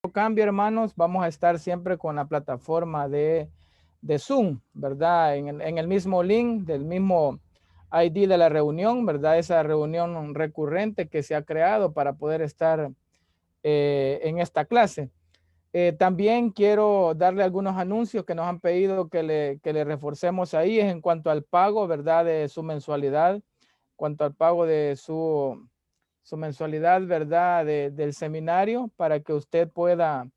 cambio, hermanos, vamos a estar siempre con la plataforma de Zoom, ¿verdad? En el mismo link, del mismo ID de la reunión, ¿verdad? Esa reunión recurrente que se ha creado para poder estar en esta clase. También quiero darle algunos anuncios que nos han pedido que le reforcemos ahí, es en cuanto al pago, ¿verdad? De su mensualidad, en cuanto al pago de su mensualidad, ¿verdad? Del seminario para que usted pueda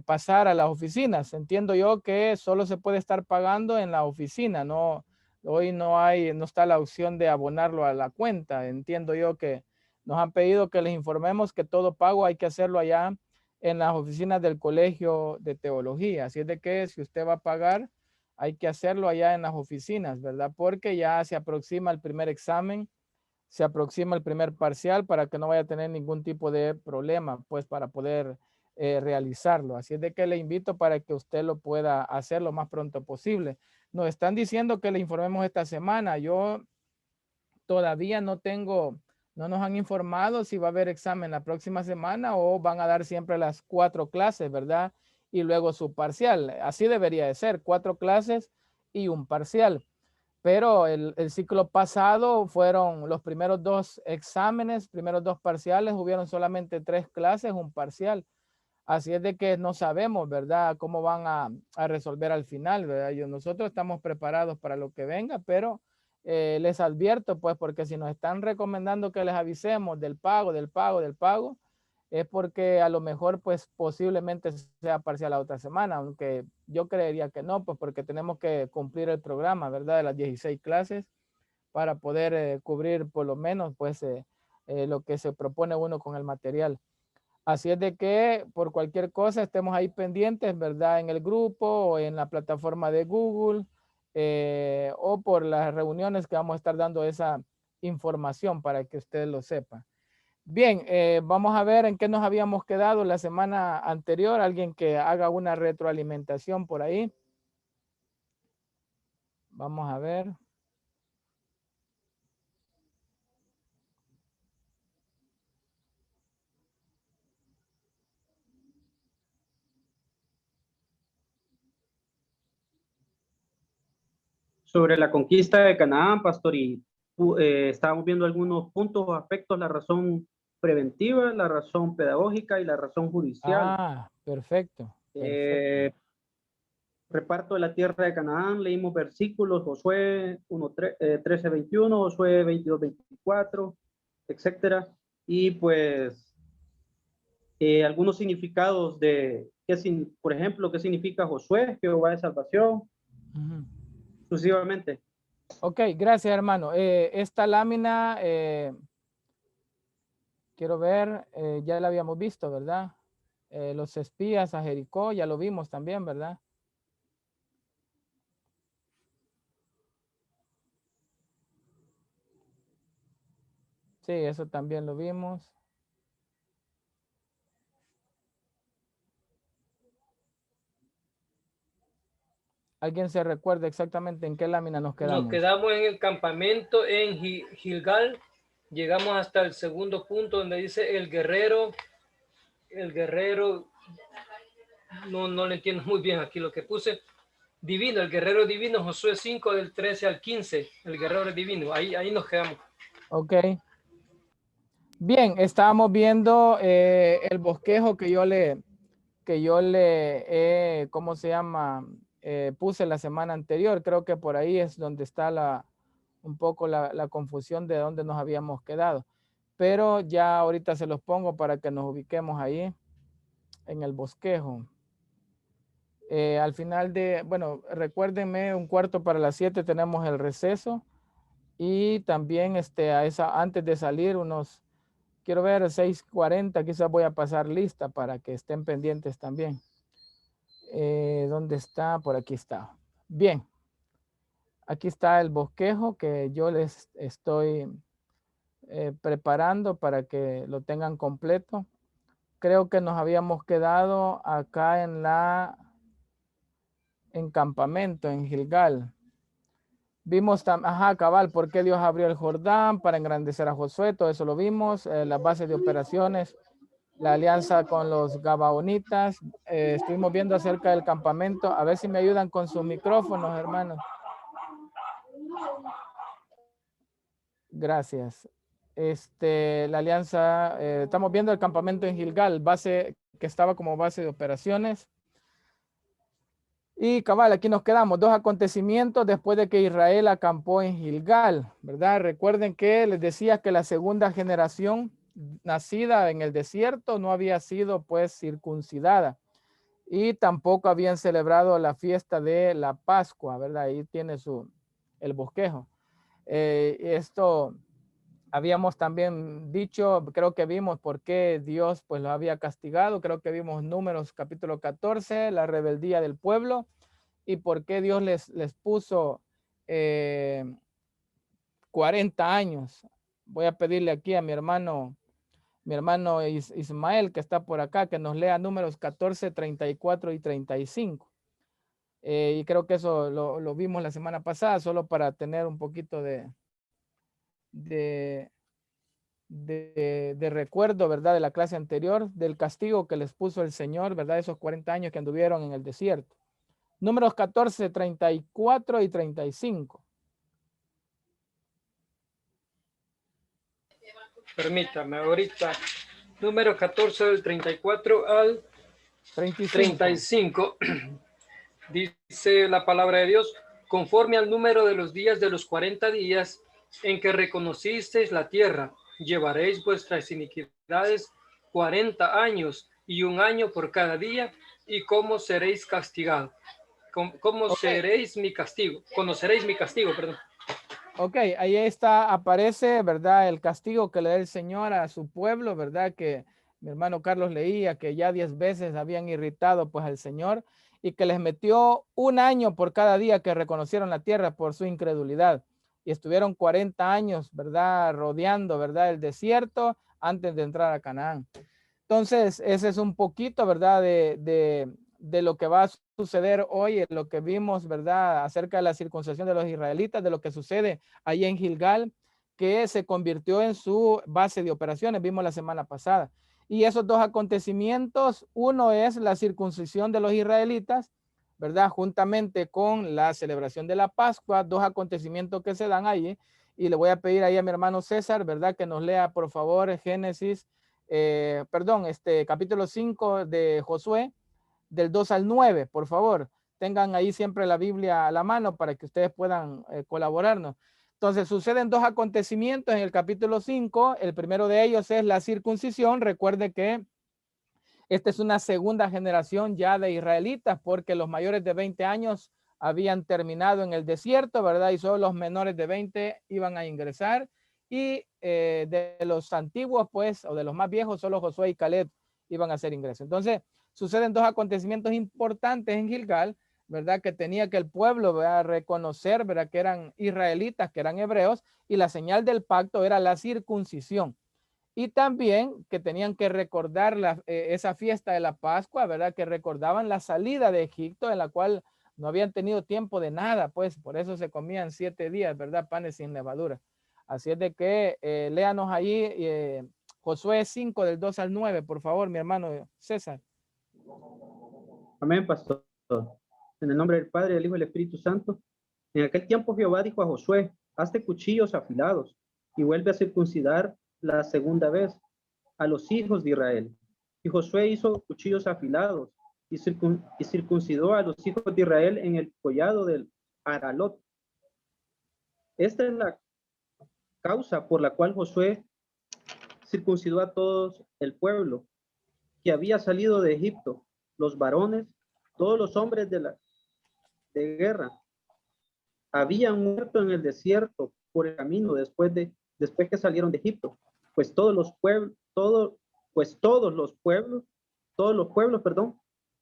pasar a las oficinas. Entiendo yo que solo se puede estar pagando en la oficina, no, hoy no está la opción de abonarlo a la cuenta. Entiendo yo que nos han pedido que les informemos que todo pago hay que hacerlo allá en las oficinas del Colegio de Teología. Así es de que si usted va a pagar, hay que hacerlo allá en las oficinas, ¿verdad? Porque ya se aproxima el primer examen, se aproxima el primer parcial para que no vaya a tener ningún tipo de problema, pues para poder realizarlo. Así es de que le invito para que usted lo pueda hacer lo más pronto posible. Nos están diciendo que le informemos esta semana. Yo todavía no nos han informado si va a haber examen la próxima semana o van a dar siempre las 4 clases, ¿verdad? Y luego su parcial. Así debería de ser, 4 clases y un parcial. Pero el ciclo pasado fueron los primeros 2 exámenes, primeros 2 parciales, hubieron solamente 3 clases, un parcial. Así es de que no sabemos, ¿verdad? Cómo van a resolver al final, ¿verdad? Nosotros estamos preparados para lo que venga, pero les advierto, pues, porque si nos están recomendando que les avisemos del pago, es porque a lo mejor, pues, posiblemente sea parcial la otra semana, aunque yo creería que no, pues, porque tenemos que cumplir el programa, ¿verdad? De las 16 clases para poder cubrir por lo menos, pues, lo que se propone uno con el material. Así es de que por cualquier cosa estemos ahí pendientes, ¿verdad? En el grupo o en la plataforma de Google o por las reuniones que vamos a estar dando esa información para que ustedes lo sepan. Bien, vamos a ver en qué nos habíamos quedado la semana anterior. Alguien que haga una retroalimentación por ahí. Vamos a ver. Sobre la conquista de Canaán, pastor, y estábamos viendo algunos puntos o aspectos, la razón preventiva, la razón pedagógica y la razón judicial. Ah, perfecto, perfecto. Reparto de la tierra de Canaán, leímos versículos, Josué 13, 21, Josué 22, 24, etcétera. Y pues algunos significados de, por ejemplo, qué significa Josué, Jehová de salvación, sucesivamente. Ok, gracias, hermano. Esta lámina, quiero ver, ya la habíamos visto, ¿verdad? Los espías a Jericó, ya lo vimos también, ¿verdad? Sí, eso también lo vimos. ¿Alguien se recuerda exactamente en qué lámina nos quedamos? Nos quedamos en el campamento en Gilgal. Llegamos hasta el segundo punto donde dice el guerrero, no le entiendo muy bien aquí lo que puse. Divino, el guerrero divino, Josué 5 del 13 al 15, el guerrero divino, ahí nos quedamos. Ok. Bien, estábamos viendo el bosquejo que yo le, ¿cómo se llama? Puse la semana anterior. Creo que por ahí es donde está un poco la confusión de dónde nos habíamos quedado. Pero ya ahorita se los pongo para que nos ubiquemos ahí en el bosquejo. Al final bueno, recuérdenme, 6:15 tenemos el receso y también antes de salir quiero ver 6:40, quizás voy a pasar lista para que estén pendientes también. ¿Dónde está? Por aquí está. Bien, aquí está el bosquejo que yo les estoy preparando para que lo tengan completo. Creo que nos habíamos quedado acá en campamento, en Gilgal. Vimos, cabal, por qué Dios abrió el Jordán para engrandecer a Josué, todo eso lo vimos, las bases de operaciones. la alianza con los Gabaonitas. Estuvimos viendo acerca del campamento. A ver si me ayudan con sus micrófonos, hermanos. Gracias. La alianza, estamos viendo el campamento en Gilgal, base que estaba como base de operaciones. Y cabal, aquí nos quedamos. 2 acontecimientos después de que Israel acampó en Gilgal, ¿verdad? Recuerden que les decía que la segunda generación nacida en el desierto no había sido pues circuncidada y tampoco habían celebrado la fiesta de la Pascua, ¿verdad? Ahí tiene el bosquejo. Esto habíamos también dicho, creo que vimos por qué Dios pues lo había castigado, creo que vimos Números capítulo 14, la rebeldía del pueblo y por qué Dios les puso 40 años. Voy a pedirle aquí a mi hermano Ismael, que está por acá, que nos lea Números 14, 34 y 35. Y creo que eso lo vimos la semana pasada, solo para tener un poquito de recuerdo, ¿verdad? De la clase anterior, del castigo que les puso el Señor, ¿verdad? Esos 40 años que anduvieron en el desierto. Números 14, 34 y 35. Permítame, ahorita. Número 14 del 34 al 35. Dice la palabra de Dios, conforme al número de los días de los 40 días en que reconocisteis la tierra, llevaréis vuestras iniquidades 40 años y 1 año por cada día, y cómo seréis castigados. ¿Cómo seréis mi castigo? Conoceréis mi castigo, perdón. Ok, ahí está, aparece, ¿verdad? El castigo que le da el Señor a su pueblo, ¿verdad? Que mi hermano Carlos leía que ya 10 veces habían irritado pues al Señor y que les metió 1 año por cada día que reconocieron la tierra por su incredulidad. Y estuvieron 40 años, ¿verdad? Rodeando, ¿verdad? El desierto antes de entrar a Canaán. Entonces, ese es un poquito, ¿verdad? De lo que va a suceder hoy, lo que vimos, ¿verdad? Acerca de la circuncisión de los israelitas, de lo que sucede ahí en Gilgal, que se convirtió en su base de operaciones, vimos la semana pasada. Y esos 2 acontecimientos, uno es la circuncisión de los israelitas, ¿verdad? Juntamente con la celebración de la Pascua, 2 acontecimientos que se dan allí. Y le voy a pedir ahí a mi hermano César, ¿verdad? Que nos lea, por favor, Génesis, capítulo 5 de Josué, del 2 al 9, por favor. Tengan ahí siempre la Biblia a la mano para que ustedes puedan colaborarnos. Entonces, suceden 2 acontecimientos en el capítulo 5. El primero de ellos es la circuncisión. Recuerde que esta es una segunda generación ya de israelitas porque los mayores de 20 años habían terminado en el desierto, ¿verdad? Y solo los menores de 20 iban a ingresar. Y de los antiguos, pues, o de los más viejos, solo Josué y Caleb iban a hacer ingreso. Entonces, suceden 2 acontecimientos importantes en Gilgal, ¿verdad? Que tenía que el pueblo, ¿verdad? Reconocer, ¿verdad? Que eran israelitas, que eran hebreos, y la señal del pacto era la circuncisión. Y también que tenían que recordar esa fiesta de la Pascua, ¿verdad? Que recordaban la salida de Egipto, en la cual no habían tenido tiempo de nada, pues por eso se comían 7 días, ¿verdad? Panes sin levadura. Así es de que léanos ahí Josué 5 del 2 al 9, por favor, mi hermano César. Amén, pastor. En el nombre del Padre, del Hijo y del Espíritu Santo. En aquel tiempo Jehová dijo a Josué, hazte cuchillos afilados y vuelve a circuncidar la segunda vez a los hijos de Israel. Y Josué hizo cuchillos afilados y circuncidó a los hijos de Israel en el collado del Aralot. Esta es la causa por la cual Josué circuncidó a todos el pueblo que había salido de Egipto, los varones, todos los hombres de guerra, habían muerto en el desierto por el camino después que salieron de Egipto, pues todos los pueblos,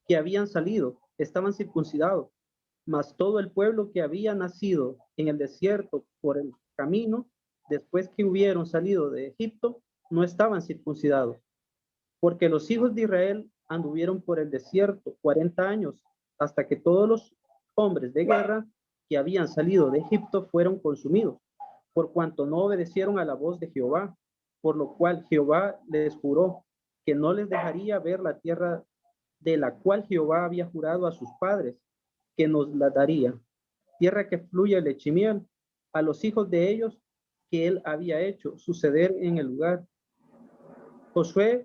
que habían salido estaban circuncidados, mas todo el pueblo que había nacido en el desierto por el camino después que hubieron salido de Egipto no estaban circuncidados, porque los hijos de Israel anduvieron por el desierto 40 años hasta que todos los hombres de guerra que habían salido de Egipto fueron consumidos, por cuanto no obedecieron a la voz de Jehová, por lo cual Jehová les juró que no les dejaría ver la tierra de la cual Jehová había jurado a sus padres, que nos la daría, tierra que fluye leche y miel, a los hijos de ellos que él había hecho suceder en el lugar. Josué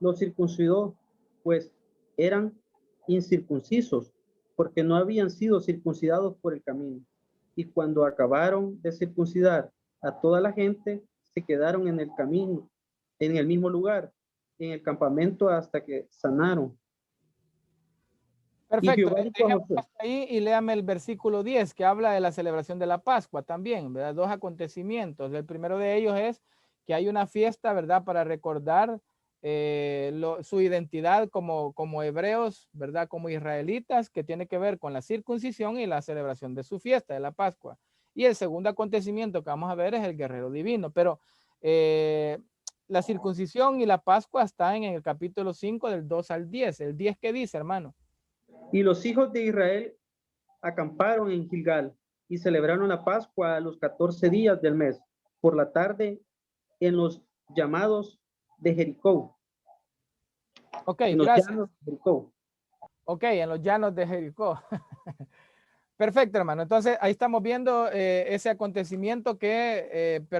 los circuncidó, pues eran incircuncisos, porque no habían sido circuncidados por el camino. Y cuando acabaron de circuncidar a toda la gente, se quedaron en el camino, en el mismo lugar, en el campamento hasta que sanaron. Y Perfecto. Jehová dijo a Dejemos Josué, hasta ahí y léame el versículo 10 que habla de la celebración de la Pascua también, ¿verdad? Dos acontecimientos. El primero de ellos es que hay una fiesta, ¿verdad? Para recordar su identidad como hebreos, ¿verdad? Como israelitas, que tiene que ver con la circuncisión y la celebración de su fiesta, de la Pascua. Y el segundo acontecimiento que vamos a ver es el guerrero divino. Pero la circuncisión y la Pascua están en el capítulo 5 del 2 al 10. El 10 que dice, hermano. y los hijos de Israel acamparon en Gilgal y celebraron la Pascua a los 14 días del mes, por la tarde en los llamados de Jericó. Ok, En los gracias. llanos de Jericó. Ok, en los llanos de Jericó. Perfecto, hermano. Entonces, ahí estamos viendo ese acontecimiento que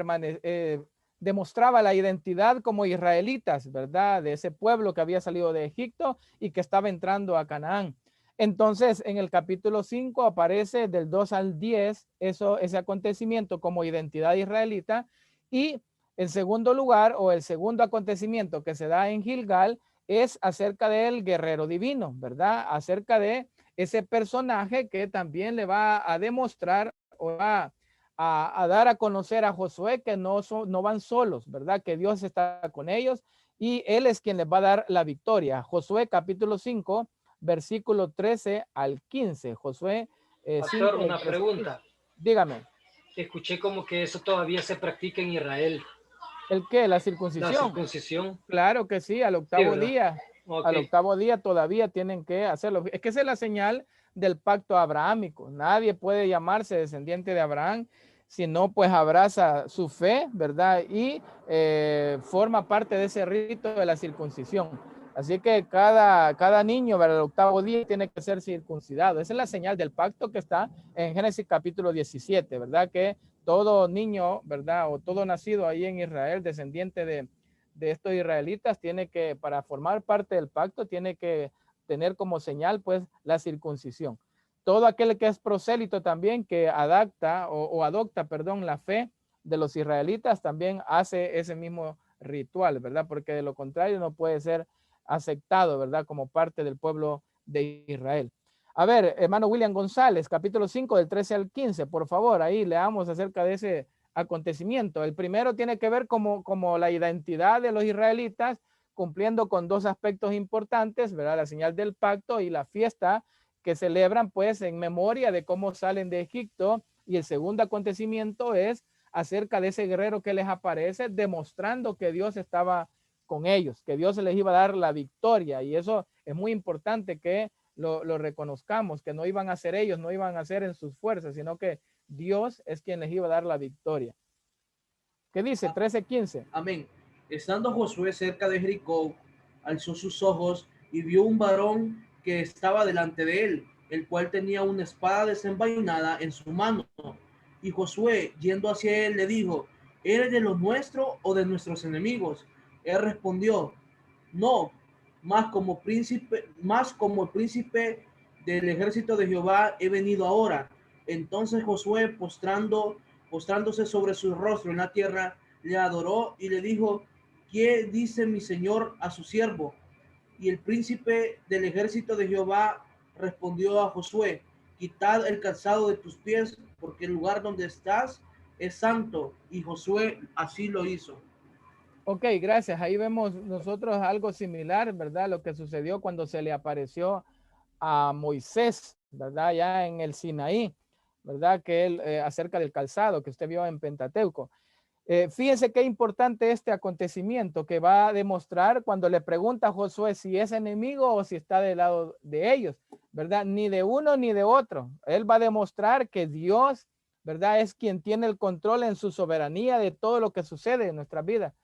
demostraba la identidad como israelitas, ¿verdad? De ese pueblo que había salido de Egipto y que estaba entrando a Canaán. Entonces, en el capítulo 5 aparece del 2 al 10 ese acontecimiento como identidad israelita. Y el segundo lugar o el segundo acontecimiento que se da en Gilgal es acerca del guerrero divino, ¿verdad? Acerca de ese personaje que también le va a demostrar o va a dar a conocer a Josué que no van solos, ¿verdad? Que Dios está con ellos y él es quien les va a dar la victoria. Josué capítulo 5, versículo 13 al 15. Josué Pastor, 5, una pregunta. Dígame. Escuché como que eso todavía se practica en Israel. ¿El qué? ¿La La circuncisión? circuncisión. Claro que sí, al Sí, octavo ¿verdad? día. Ok. Al octavo día todavía tienen que hacerlo. Es que esa es la señal del pacto abrahámico. Nadie puede llamarse descendiente de Abraham si no pues abraza su fe, ¿verdad? Y forma parte de ese rito de la circuncisión. Así que cada niño, ¿verdad? El octavo día tiene que ser circuncidado. Esa es la señal del pacto que está en Génesis capítulo 17, ¿verdad? Que todo niño, ¿verdad? O todo nacido ahí en Israel, descendiente de estos israelitas, tiene que, para formar parte del pacto, tiene que tener como señal, pues, la circuncisión. Todo aquel que es prosélito también, que adapta o adopta, perdón, la fe de los israelitas, también hace ese mismo ritual, ¿verdad? Porque de lo contrario no puede ser aceptado, ¿verdad? Como parte del pueblo de Israel. A ver, hermano William González, capítulo 5 del 13 al 15, por favor, ahí leamos acerca de ese acontecimiento. El primero tiene que ver como la identidad de los israelitas, cumpliendo con dos aspectos importantes, ¿verdad? La señal del pacto y la fiesta que celebran pues en memoria de cómo salen de Egipto. Y el segundo acontecimiento es acerca de ese guerrero que les aparece, demostrando que Dios estaba con ellos, que Dios les iba a dar la victoria. Y eso es muy importante que lo reconozcamos, que no iban a ser ellos, no iban a ser en sus fuerzas, sino que Dios es quien les iba a dar la victoria. ¿Qué dice? 13:15. Amén. Estando Josué cerca de Jericó, alzó sus ojos y vio un varón que estaba delante de él, el cual tenía una espada desenvainada en su mano. Y Josué, yendo hacia él, le dijo: ¿Eres de los nuestros o de nuestros enemigos? Él respondió: No, más como el príncipe del ejército de Jehová he venido ahora. Entonces Josué, postrándose sobre su rostro en la tierra, le adoró y le dijo: ¿Qué dice mi señor a su siervo? Y el príncipe del ejército de Jehová respondió a Josué: Quitad el calzado de tus pies, porque el lugar donde estás es santo. Y Josué así lo hizo. Ok, gracias. Ahí vemos nosotros algo similar, ¿verdad? Lo que sucedió cuando se le apareció a Moisés, ¿verdad? Ya en el Sinaí, ¿verdad? Que él, acerca del calzado que usted vio en Pentateuco. Fíjense qué importante este acontecimiento que va a demostrar cuando le pregunta a Josué si es enemigo o si está del lado de ellos, ¿verdad? Ni de uno ni de otro. Él va a demostrar que Dios, ¿verdad? Es quien tiene el control en su soberanía de todo lo que sucede en nuestra vida.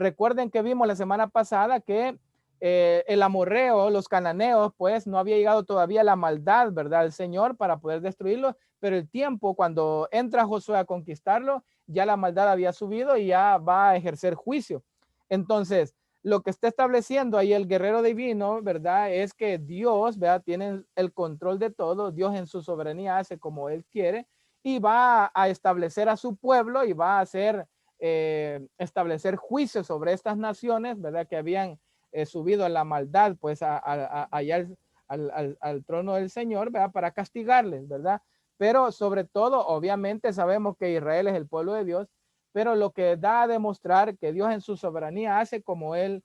Recuerden que vimos la semana pasada que el amorreo, los cananeos, pues no había llegado todavía la maldad, ¿verdad? El Señor para poder destruirlo, pero el tiempo cuando entra Josué a conquistarlo, ya la maldad había subido y ya va a ejercer juicio. Entonces, lo que está estableciendo ahí el guerrero divino, ¿verdad? Es que Dios, ¿verdad? Tiene el control de todo. Dios en su soberanía hace como Él quiere y va a establecer a su pueblo y va a hacer, establecer juicios sobre estas naciones, ¿verdad? Que habían subido a la maldad, pues allá al trono del Señor, ¿verdad? Para castigarles, ¿verdad? Pero sobre todo, obviamente sabemos que Israel es el pueblo de Dios, pero lo que da a demostrar que Dios en su soberanía hace como él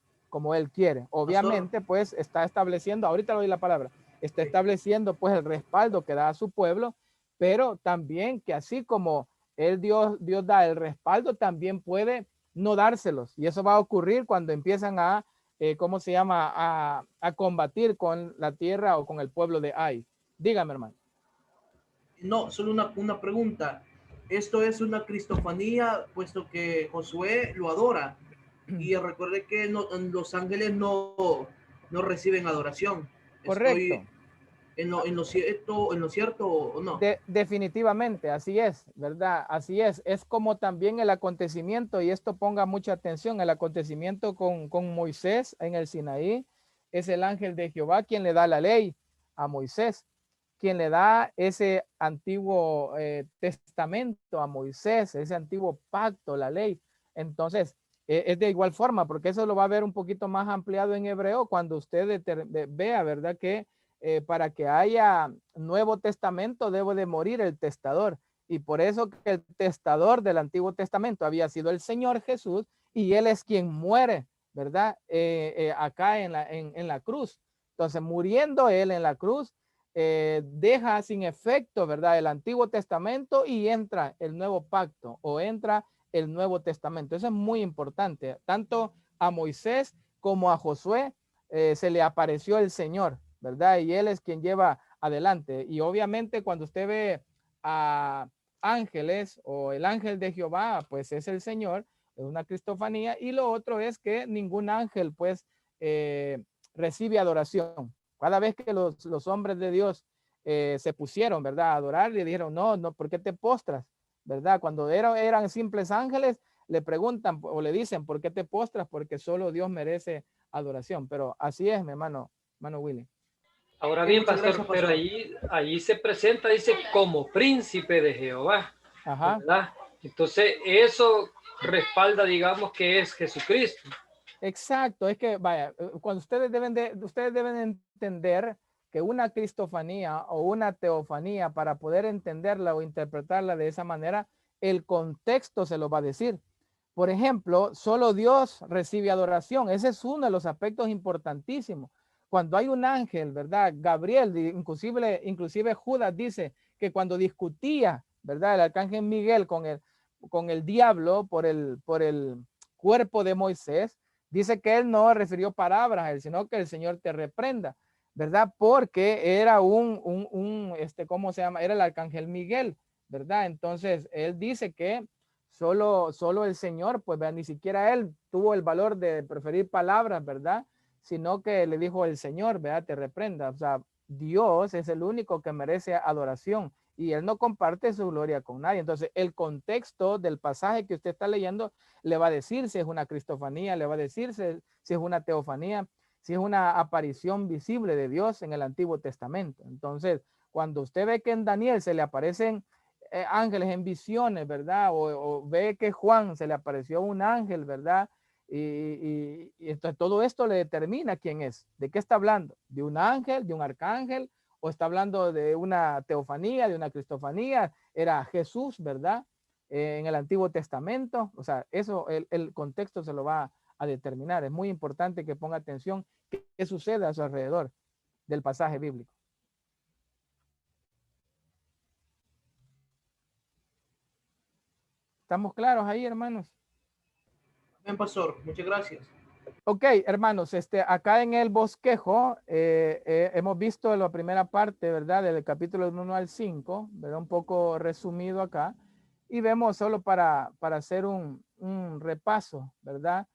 quiere. Obviamente, pues está estableciendo, ahorita le doy la palabra, está estableciendo pues el respaldo que da a su pueblo, pero también que así como Dios da el respaldo, también puede no dárselos. Y eso va a ocurrir cuando empiezan a, ¿cómo se llama? A combatir con la tierra o con el pueblo de Ai. Dígame, hermano. No, solo una pregunta. Esto es una cristofanía, puesto que Josué lo adora. Y recuerde que los ángeles no reciben adoración. Correcto. ¿Estoy en lo cierto o no? Definitivamente, así es, ¿verdad? Así es. Es como también el acontecimiento, y esto ponga mucha atención, el acontecimiento con Moisés en el Sinaí, es el ángel de Jehová quien le da la ley a Moisés, quien le da ese antiguo testamento a Moisés, ese antiguo pacto, la ley. Entonces, es de igual forma, porque eso lo va a ver un poquito más ampliado en hebreo cuando usted vea, ¿verdad? Que para que haya Nuevo Testamento debe de morir el testador. Y por eso que el testador del Antiguo Testamento había sido el Señor Jesús y Él es quien muere, ¿verdad? Acá en la cruz. Entonces, muriendo Él en la cruz, deja sin efecto, ¿verdad? El Antiguo Testamento y entra el Nuevo Pacto o entra el Nuevo Testamento. Eso es muy importante. Tanto a Moisés como a Josué se le apareció el Señor, ¿verdad? Y Él es quien lleva adelante. Y obviamente cuando usted ve a ángeles o el ángel de Jehová, pues es el Señor, es una cristofanía. Y lo otro es que ningún ángel, pues, recibe adoración. Cada vez que los hombres de Dios se pusieron, ¿verdad? A adorar, le dijeron, no, no, ¿por qué te postras? ¿Verdad? Cuando eran simples ángeles, le preguntan o le dicen, ¿por qué te postras? Porque solo Dios merece adoración. Pero así es, mi hermano Willy. Ahora bien, Muchas pastor, gracias, pero pastor. ahí se presenta, dice, como príncipe de Jehová, Ajá. ¿verdad? Entonces, eso respalda, digamos, que es Jesucristo. Exacto, es que, vaya, cuando ustedes deben entender que una cristofanía o una teofanía, para poder entenderla o interpretarla de esa manera, el contexto se lo va a decir. Por ejemplo, solo Dios recibe adoración. Ese es uno de los aspectos importantísimos. Cuando hay un ángel, ¿verdad? Gabriel, inclusive Judas dice que cuando discutía, ¿verdad? El arcángel Miguel con el diablo por el cuerpo de Moisés, dice que él no refirió palabras, sino que el Señor te reprenda, ¿verdad? Porque era ¿cómo se llama? Era el arcángel Miguel, ¿verdad? Entonces, él dice que solo el Señor, pues ni siquiera él tuvo el valor de preferir palabras, ¿verdad? Sino que le dijo el Señor, ¿verdad? Te reprenda. O sea, Dios es el único que merece adoración y él no comparte su gloria con nadie. Entonces, el contexto del pasaje que usted está leyendo le va a decir si es una cristofanía, le va a decir si es una teofanía, si es una aparición visible de Dios en el Antiguo Testamento. Entonces, cuando usted ve que en Daniel se le aparecen ángeles en visiones, ¿verdad? O ve que Juan se le apareció un ángel, ¿verdad? Y entonces todo esto le determina quién es, de qué está hablando, de un ángel, de un arcángel, o está hablando de una teofanía, de una cristofanía, era Jesús, ¿verdad? En el Antiguo Testamento, o sea, eso el contexto se lo va a determinar. Es muy importante que ponga atención qué sucede a su alrededor del pasaje bíblico. ¿Estamos claros ahí, hermanos? Bien, pastor, muchas gracias. Ok, hermanos, acá en el bosquejo hemos visto la primera parte, ¿verdad? Del capítulo 1 al 5, ¿verdad? Un poco resumido acá. Y vemos solo para hacer un repaso, ¿verdad?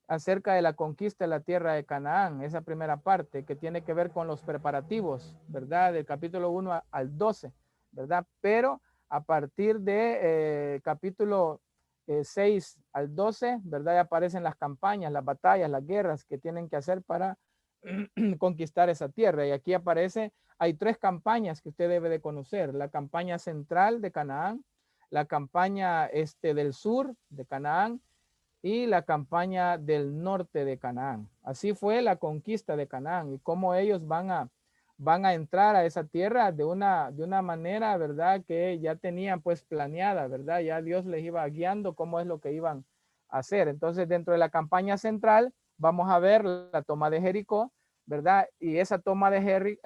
acerca de la conquista de la tierra de Canaán, esa primera parte que tiene que ver con los preparativos, ¿verdad? Del capítulo 1 al 12, ¿verdad? Pero a partir de capítulo 6 al 12, ¿verdad? Ya aparecen las campañas, las batallas, las guerras que tienen que hacer para conquistar esa tierra. Y aquí aparece, hay 3 campañas que usted debe de conocer: la campaña central de Canaán, la campaña del sur de Canaán y la campaña del norte de Canaán. Así fue la conquista de Canaán y cómo ellos van a entrar a esa tierra de una manera, ¿verdad? Que ya tenían pues planeada, ¿verdad? Ya Dios les iba guiando cómo es lo que iban a hacer. Entonces, dentro de la campaña central, vamos a ver la toma de Jericó, ¿verdad? Y esa toma de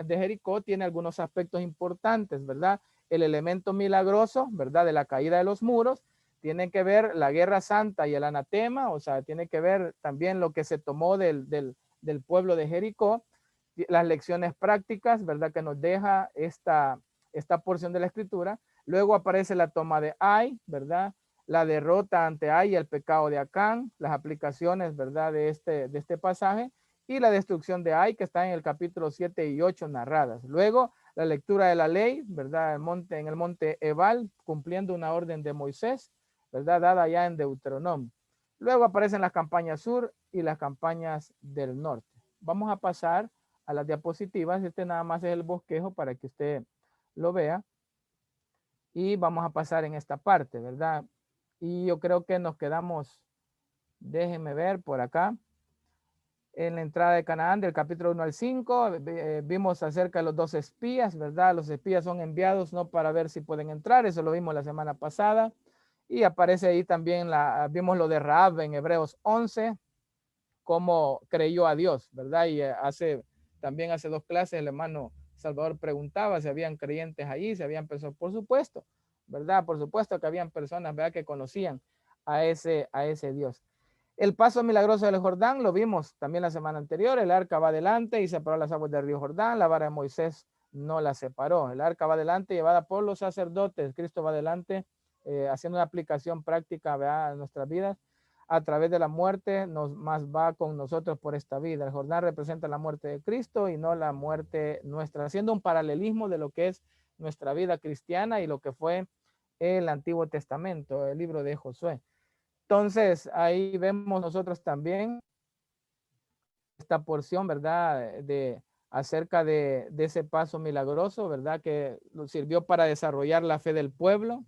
Jericó tiene algunos aspectos importantes, ¿verdad? El elemento milagroso, ¿verdad? De la caída de los muros. Tiene que ver la guerra santa y el anatema, o sea, tiene que ver también lo que se tomó del pueblo de Jericó, las lecciones prácticas, ¿verdad? Que nos deja esta porción de la escritura. Luego aparece la toma de Ai, ¿verdad? La derrota ante Ai y el pecado de Acán, las aplicaciones, ¿verdad? De este pasaje, y la destrucción de Ai, que está en el capítulo 7 y 8 narradas. Luego, la lectura de la ley, ¿verdad? En el monte Ebal, cumpliendo una orden de Moisés, ¿verdad? Dada ya en Deuteronomio. Luego aparecen las campañas sur y las campañas del norte. Vamos a pasar a las diapositivas. Este nada más es el bosquejo para que usted lo vea. Y vamos a pasar en esta parte, ¿verdad? Y yo creo que nos quedamos, déjenme ver por acá, en la entrada de Canaán del capítulo 1 al 5, vimos acerca de los 2 espías, ¿verdad? Los espías son enviados no para ver si pueden entrar, eso lo vimos la semana pasada. Y aparece ahí también, vimos lo de Rahab en Hebreos 11, cómo creyó a Dios, ¿verdad? Y también hace 2 clases el hermano Salvador preguntaba si habían creyentes ahí, si habían personas, por supuesto, ¿verdad? Por supuesto que habían personas, ¿verdad? Que conocían a ese Dios. El paso milagroso del Jordán lo vimos también la semana anterior. El arca va adelante y separó las aguas del río Jordán. La vara de Moisés no la separó. El arca va adelante llevada por los sacerdotes. Cristo va adelante haciendo una aplicación práctica, ¿verdad? En nuestras vidas. A través de la muerte más va con nosotros por esta vida. El Jordán representa la muerte de Cristo y no la muerte nuestra, haciendo un paralelismo de lo que es nuestra vida cristiana y lo que fue el Antiguo Testamento, el libro de Josué. Entonces, ahí vemos nosotros también esta porción, ¿verdad? Acerca de ese paso milagroso, ¿verdad? Que sirvió para desarrollar la fe del pueblo,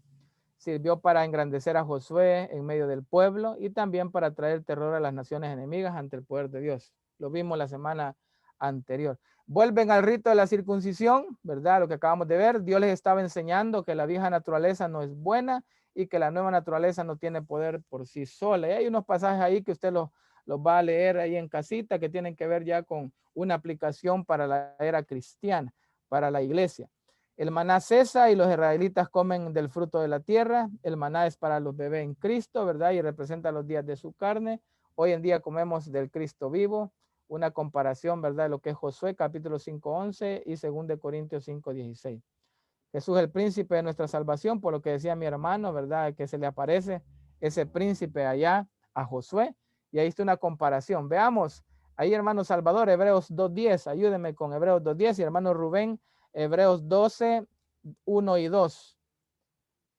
sirvió para engrandecer a Josué en medio del pueblo y también para traer terror a las naciones enemigas ante el poder de Dios. Lo vimos la semana anterior. Vuelven al rito de la circuncisión, ¿verdad? Lo que acabamos de ver, Dios les estaba enseñando que la vieja naturaleza no es buena y que la nueva naturaleza no tiene poder por sí sola. Y hay unos pasajes ahí que usted los va a leer ahí en casita que tienen que ver ya con una aplicación para la era cristiana, para la iglesia. El maná cesa y los israelitas comen del fruto de la tierra. El maná es para los bebés en Cristo, ¿verdad? Y representa los días de su carne. Hoy en día comemos del Cristo vivo. Una comparación, ¿verdad? De lo que es Josué capítulo 5:11 y 2 Corintios 5:16. Jesús es el príncipe de nuestra salvación, por lo que decía mi hermano, ¿verdad? Que se le aparece ese príncipe allá a Josué. Y ahí está una comparación. Veamos, ahí hermano Salvador, Hebreos 2:10, ayúdeme con Hebreos 2:10 y hermano Rubén, Hebreos 12, 1 y 2.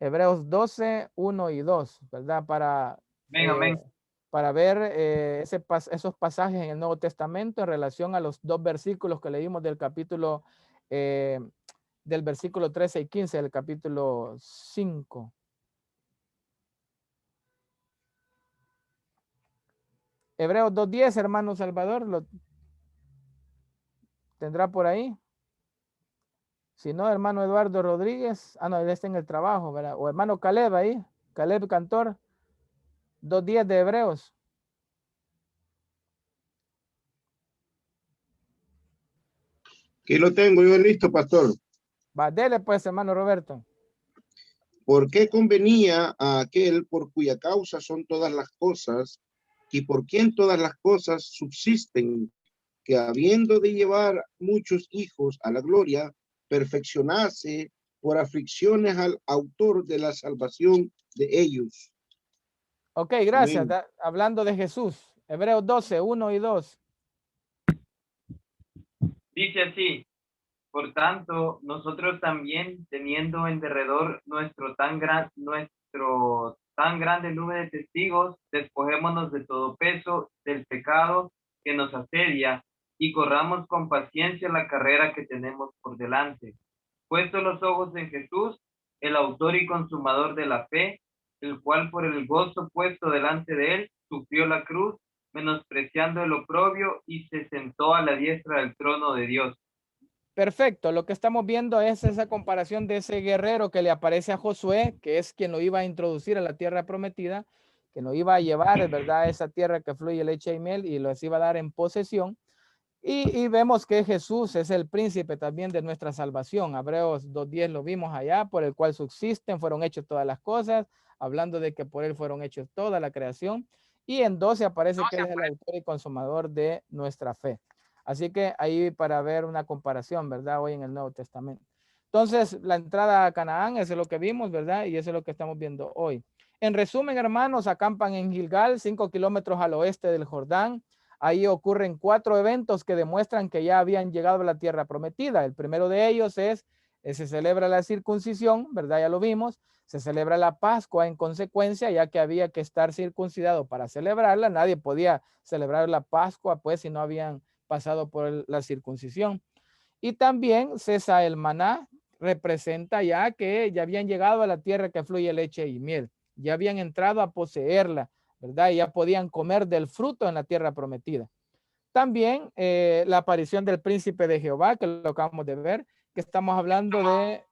Hebreos 12, 1 y 2, ¿verdad? Para ver esos pasajes en el Nuevo Testamento en relación a los 2 versículos que leímos del capítulo del versículo 13 y 15 del capítulo 5. Hebreos 2:10, hermano Salvador, ¿lo tendrá por ahí? Si no, hermano Eduardo Rodríguez, no, él está en el trabajo, ¿verdad? O hermano Caleb ahí, Caleb Cantor, 2:10 de Hebreos. Aquí lo tengo yo listo, pastor. Va, dele pues, hermano Roberto. ¿Por qué convenía a aquel por cuya causa son todas las cosas y por quien todas las cosas subsisten, que habiendo de llevar muchos hijos a la gloria, perfeccionase por aflicciones al autor de la salvación de ellos? Ok, gracias. Hablando de Jesús, Hebreos 12, 1 y 2. Dice así: por tanto, nosotros también, teniendo en derredor nuestro tan grande nube de testigos, despojémonos de todo peso del pecado que nos asedia y corramos con paciencia la carrera que tenemos por delante. Puestos los ojos en Jesús, el autor y consumador de la fe, el cual por el gozo puesto delante de él, sufrió la cruz, menospreciando el oprobio, y se sentó a la diestra del trono de Dios. Perfecto, lo que estamos viendo es esa comparación de ese guerrero que le aparece a Josué, que es quien lo iba a introducir a la tierra prometida, que lo iba a llevar, ¿verdad?, a esa tierra que fluye leche y miel y los iba a dar en posesión. Y vemos que Jesús es el príncipe también de nuestra salvación. Hebreos 2:10 lo vimos allá, por el cual subsisten, fueron hechas todas las cosas, hablando de que por él fueron hechos toda la creación. Y en 12 aparece que él es el autor y consumador de nuestra fe. Así que ahí para ver una comparación, ¿verdad? Hoy en el Nuevo Testamento. Entonces, la entrada a Canaán, eso es lo que vimos, ¿verdad? Y eso es lo que estamos viendo hoy. En resumen, hermanos, acampan en Gilgal, 5 kilómetros al oeste del Jordán. Ahí ocurren 4 eventos que demuestran que ya habían llegado a la tierra prometida. El primero de ellos es, se celebra la circuncisión, ¿verdad? Ya lo vimos. Se celebra la Pascua en consecuencia, ya que había que estar circuncidado para celebrarla. Nadie podía celebrar la Pascua, pues, si no habían pasado por la circuncisión. Y también cesa el maná, representa ya que ya habían llegado a la tierra que fluye leche y miel. Ya habían entrado a poseerla, ¿verdad? Y ya podían comer del fruto en la tierra prometida. También la aparición del príncipe de Jehová, que lo acabamos de ver, que estamos hablando de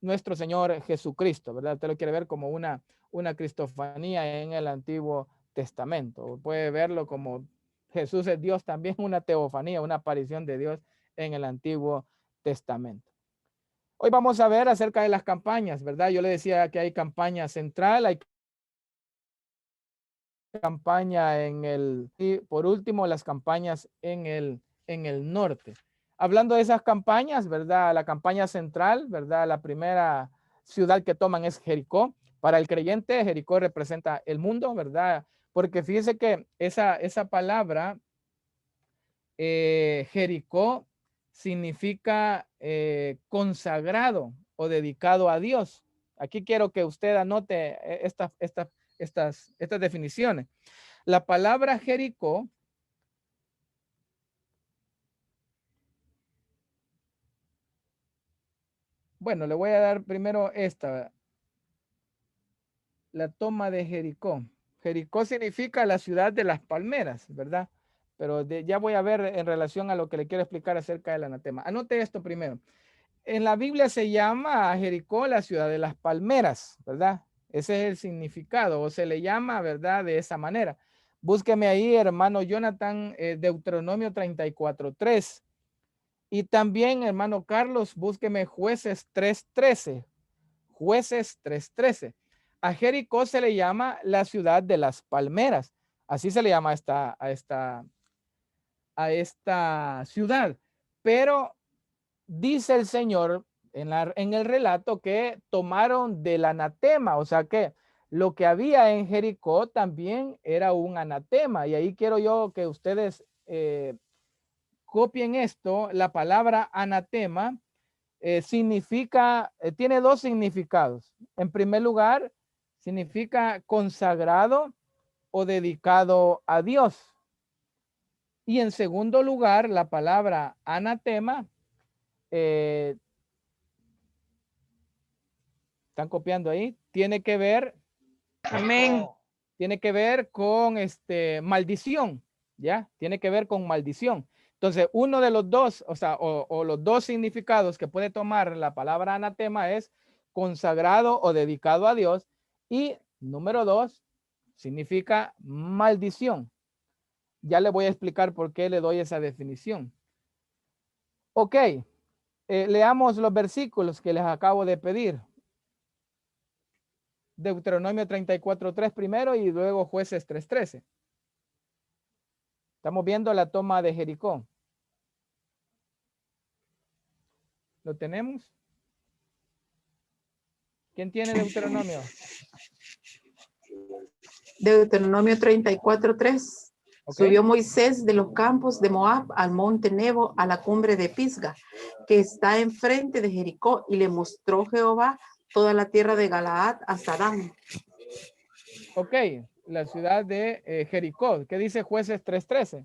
nuestro Señor Jesucristo, ¿verdad? Usted lo quiere ver como una cristofanía en el Antiguo Testamento. Puede verlo como Jesús es Dios también, una teofanía, una aparición de Dios en el Antiguo Testamento. Hoy vamos a ver acerca de las campañas, ¿verdad? Yo le decía que hay campaña central, hay campaña y por último las campañas en el norte. Hablando de esas campañas, ¿verdad? La campaña central, ¿verdad? La primera ciudad que toman es Jericó. Para el creyente, Jericó representa el mundo, ¿verdad? Porque fíjese que esa palabra, Jericó, significa consagrado o dedicado a Dios. Aquí quiero que usted anote estas definiciones. La palabra Jericó bueno, le voy a dar primero esta, la toma de Jericó. Jericó significa la ciudad de las palmeras, ¿verdad? Pero ya voy a ver en relación a lo que le quiero explicar acerca del anatema. Anote esto primero. En la Biblia se llama a Jericó la ciudad de las palmeras, ¿verdad? Ese es el significado, o se le llama, ¿verdad? De esa manera. Búsqueme ahí, hermano Jonathan, Deuteronomio 34:3. Y también, hermano Carlos, búsqueme Jueces 3:13. Jueces 3:13. A Jericó se le llama la ciudad de las palmeras. Así se le llama a esta ciudad. Pero dice el Señor en el relato que tomaron del anatema, o sea que lo que había en Jericó también era un anatema. Y ahí quiero yo que ustedes copien esto. La palabra anatema significa, tiene 2 significados. En primer lugar, significa consagrado o dedicado a Dios. Y en segundo lugar, la palabra anatema, están copiando ahí, tiene que ver, amén, tiene que ver con maldición, ¿ya? Tiene que ver con maldición. Entonces, uno de los dos, o sea, o los dos significados que puede tomar la palabra anatema es consagrado o dedicado a Dios. Y número 2, significa maldición. Ya le voy a explicar por qué le doy esa definición. Ok, leamos los versículos que les acabo de pedir. Deuteronomio 34:3 primero y luego Jueces 3:13. Estamos viendo la toma de Jericó. ¿Lo tenemos? ¿Quién tiene Deuteronomio? Deuteronomio 34:3. Ok. Subió Moisés de los campos de Moab al monte Nebo, a la cumbre de Pisga, que está enfrente de Jericó, y le mostró Jehová toda la tierra de Galaad hasta Dan. Ok, la ciudad de Jericó. ¿Qué dice Jueces 3:13?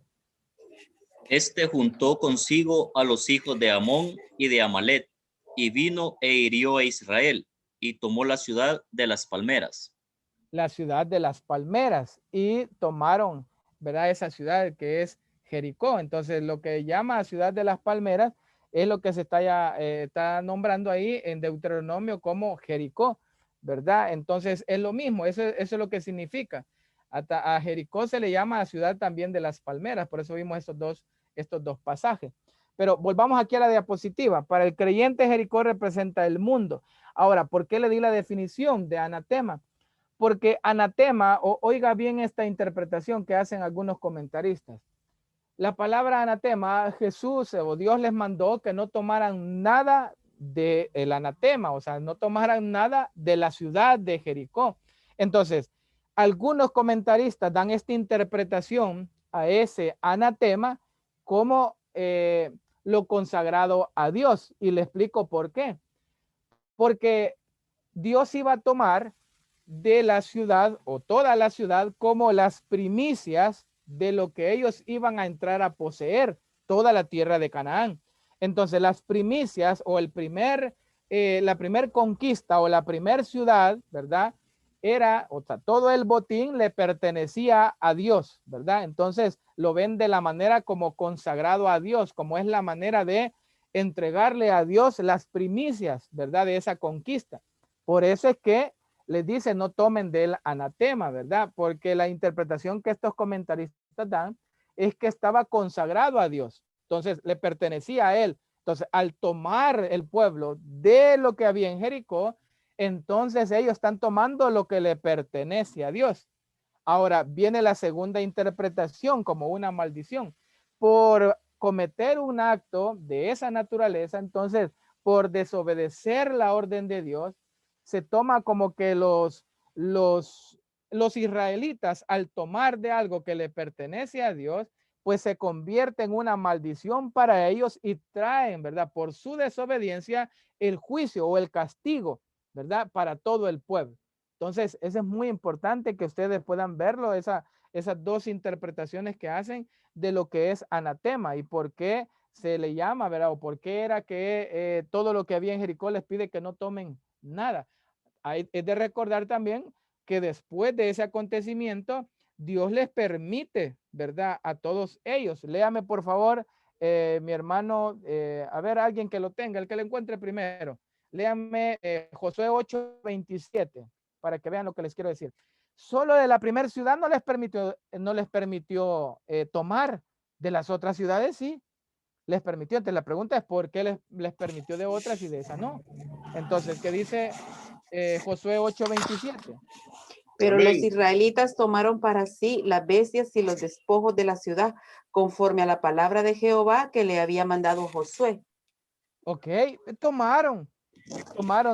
Este juntó consigo a los hijos de Amón y de Amalet, y vino e hirió a Israel, y tomó la ciudad de las palmeras. La ciudad de las palmeras, y tomaron, ¿verdad? Esa ciudad que es Jericó. Entonces, lo que llama ciudad de las palmeras es lo que se está nombrando ahí en Deuteronomio como Jericó, ¿verdad? Entonces, es lo mismo, eso es lo que significa. A Jericó se le llama a ciudad también de las palmeras, por eso vimos estos dos pasajes. Pero volvamos aquí a la diapositiva. Para el creyente, Jericó representa el mundo. Ahora, ¿por qué le di la definición de anatema? Porque anatema, oiga bien esta interpretación que hacen algunos comentaristas. La palabra anatema, Jesús o Dios les mandó que no tomaran nada del anatema, o sea, no tomaran nada de la ciudad de Jericó. Entonces, algunos comentaristas dan esta interpretación a ese anatema como lo consagrado a Dios. Y le explico por qué. Porque Dios iba a tomar de la ciudad o toda la ciudad como las primicias de lo que ellos iban a entrar a poseer, toda la tierra de Canaán. Entonces las primicias o la primer conquista o la primer ciudad, ¿verdad? Era, o sea, todo el botín le pertenecía a Dios, ¿verdad? Entonces lo ven de la manera como consagrado a Dios, como es la manera de entregarle a Dios las primicias, ¿verdad? De esa conquista. Por eso es que les dice no tomen del anatema, ¿verdad? Porque la interpretación que estos comentaristas dan es que estaba consagrado a Dios. Entonces le pertenecía a él. Entonces al tomar el pueblo de lo que había en Jericó, entonces ellos están tomando lo que le pertenece a Dios. Ahora viene la segunda interpretación como una maldición. Por cometer un acto de esa naturaleza, entonces por desobedecer la orden de Dios, se toma como que los israelitas al tomar de algo que le pertenece a Dios, pues se convierte en una maldición para ellos y traen, ¿verdad? Por su desobediencia el juicio o el castigo, ¿verdad? Para todo el pueblo. Entonces, eso es muy importante que ustedes puedan verlo, esas dos interpretaciones que hacen de lo que es anatema y por qué se le llama, ¿verdad? O por qué era que todo lo que había en Jericó les pide que no tomen nada. Es de recordar también que después de ese acontecimiento, Dios les permite, ¿verdad? A todos ellos. Léame, por favor, mi hermano, a ver, alguien que lo tenga, el que lo encuentre primero. Léame Josué 8:27 para que vean lo que les quiero decir. Solo de la primera ciudad no les permitió tomar, de las otras ciudades sí les permitió. Entonces la pregunta es ¿por qué les permitió de otras y de esa no? Entonces, ¿qué dice Josué 8:27? Pero Amén. los israelitas tomaron para sí las bestias y los despojos de la ciudad, conforme a la palabra de Jehová que le había mandado Josué. Ok, tomaron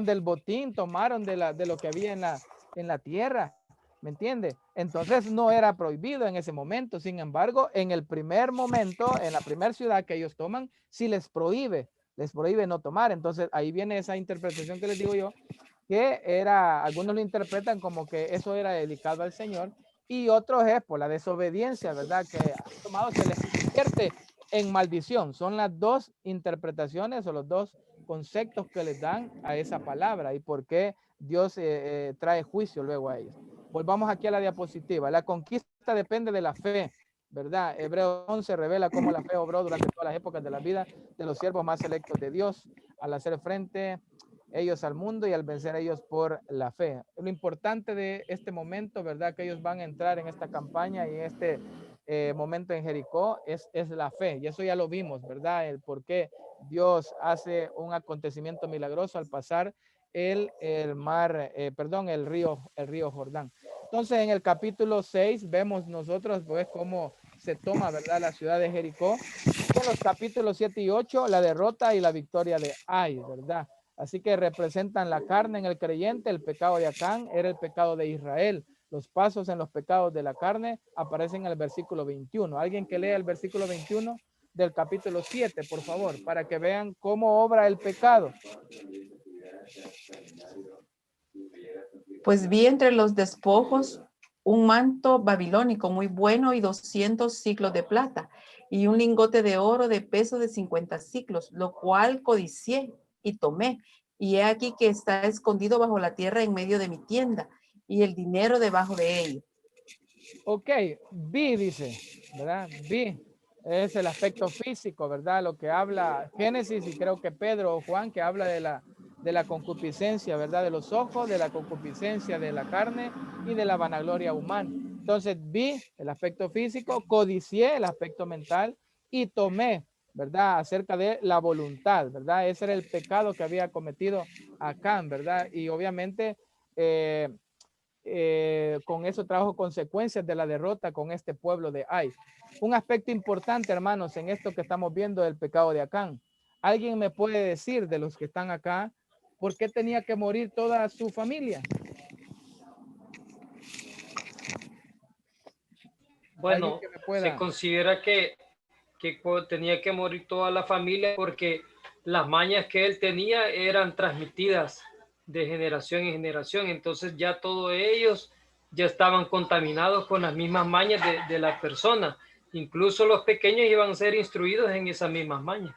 del botín, tomaron de lo que había en la tierra, ¿me entiende? Entonces no era prohibido en ese momento. Sin embargo, en el primer momento, en la primera ciudad que ellos toman, sí les prohíbe no tomar. Entonces ahí viene esa interpretación que les digo yo, que era, algunos lo interpretan como que eso era dedicado al Señor y otros es por la desobediencia, ¿verdad? Que han tomado, se les convierte en maldición. Son las dos interpretaciones o los dos conceptos que les dan a esa palabra y por qué Dios trae juicio luego a ellos. Volvamos aquí a la diapositiva. La conquista depende de la fe, ¿verdad? Hebreo 11 revela cómo la fe obró durante todas las épocas de la vida de los siervos más selectos de Dios al hacer frente ellos al mundo y al vencer a ellos por la fe. Lo importante de este momento, ¿verdad? Que ellos van a entrar en esta campaña y en este momento en Jericó es la fe. Y eso ya lo vimos, ¿verdad? El por qué Dios hace un acontecimiento milagroso al pasar el río Jordán. Entonces, en el capítulo 6 vemos nosotros, pues, cómo se toma, ¿verdad? La ciudad de Jericó. En los capítulos 7 y 8, la derrota y la victoria de Ai, ¿verdad? Así que representan la carne en el creyente, el pecado de Acán era el pecado de Israel. Los pasos en los pecados de la carne aparecen en el versículo 21. Alguien que lea el versículo 21 del capítulo 7, por favor, para que vean cómo obra el pecado. Pues vi entre los despojos un manto babilónico muy bueno y 200 siclos de plata y un lingote de oro de peso de 50 siclos, lo cual codicié y tomé. Y he aquí que está escondido bajo la tierra en medio de mi tienda y el dinero debajo de ello. Ok, vi, dice, ¿verdad? Vi. Es el aspecto físico, ¿verdad? Lo que habla Génesis y creo que Pedro o Juan, que habla de la concupiscencia, ¿verdad? De los ojos, de la concupiscencia de la carne y de la vanagloria humana. Entonces vi el aspecto físico, codicié el aspecto mental y tomé, ¿verdad? Acerca de la voluntad, ¿verdad? Ese era el pecado que había cometido Acán, ¿verdad? Y obviamente con eso trajo consecuencias de la derrota con este pueblo de Ai. Un aspecto importante, hermanos, en esto que estamos viendo del pecado de Acán. ¿Alguien me puede decir de los que están acá por qué tenía que morir toda su familia? Bueno, se considera que tenía que morir toda la familia porque las mañas que él tenía eran transmitidas de generación en generación. Entonces ya todos ellos ya estaban contaminados con las mismas mañas de la persona. Incluso los pequeños iban a ser instruidos en esas mismas mañas.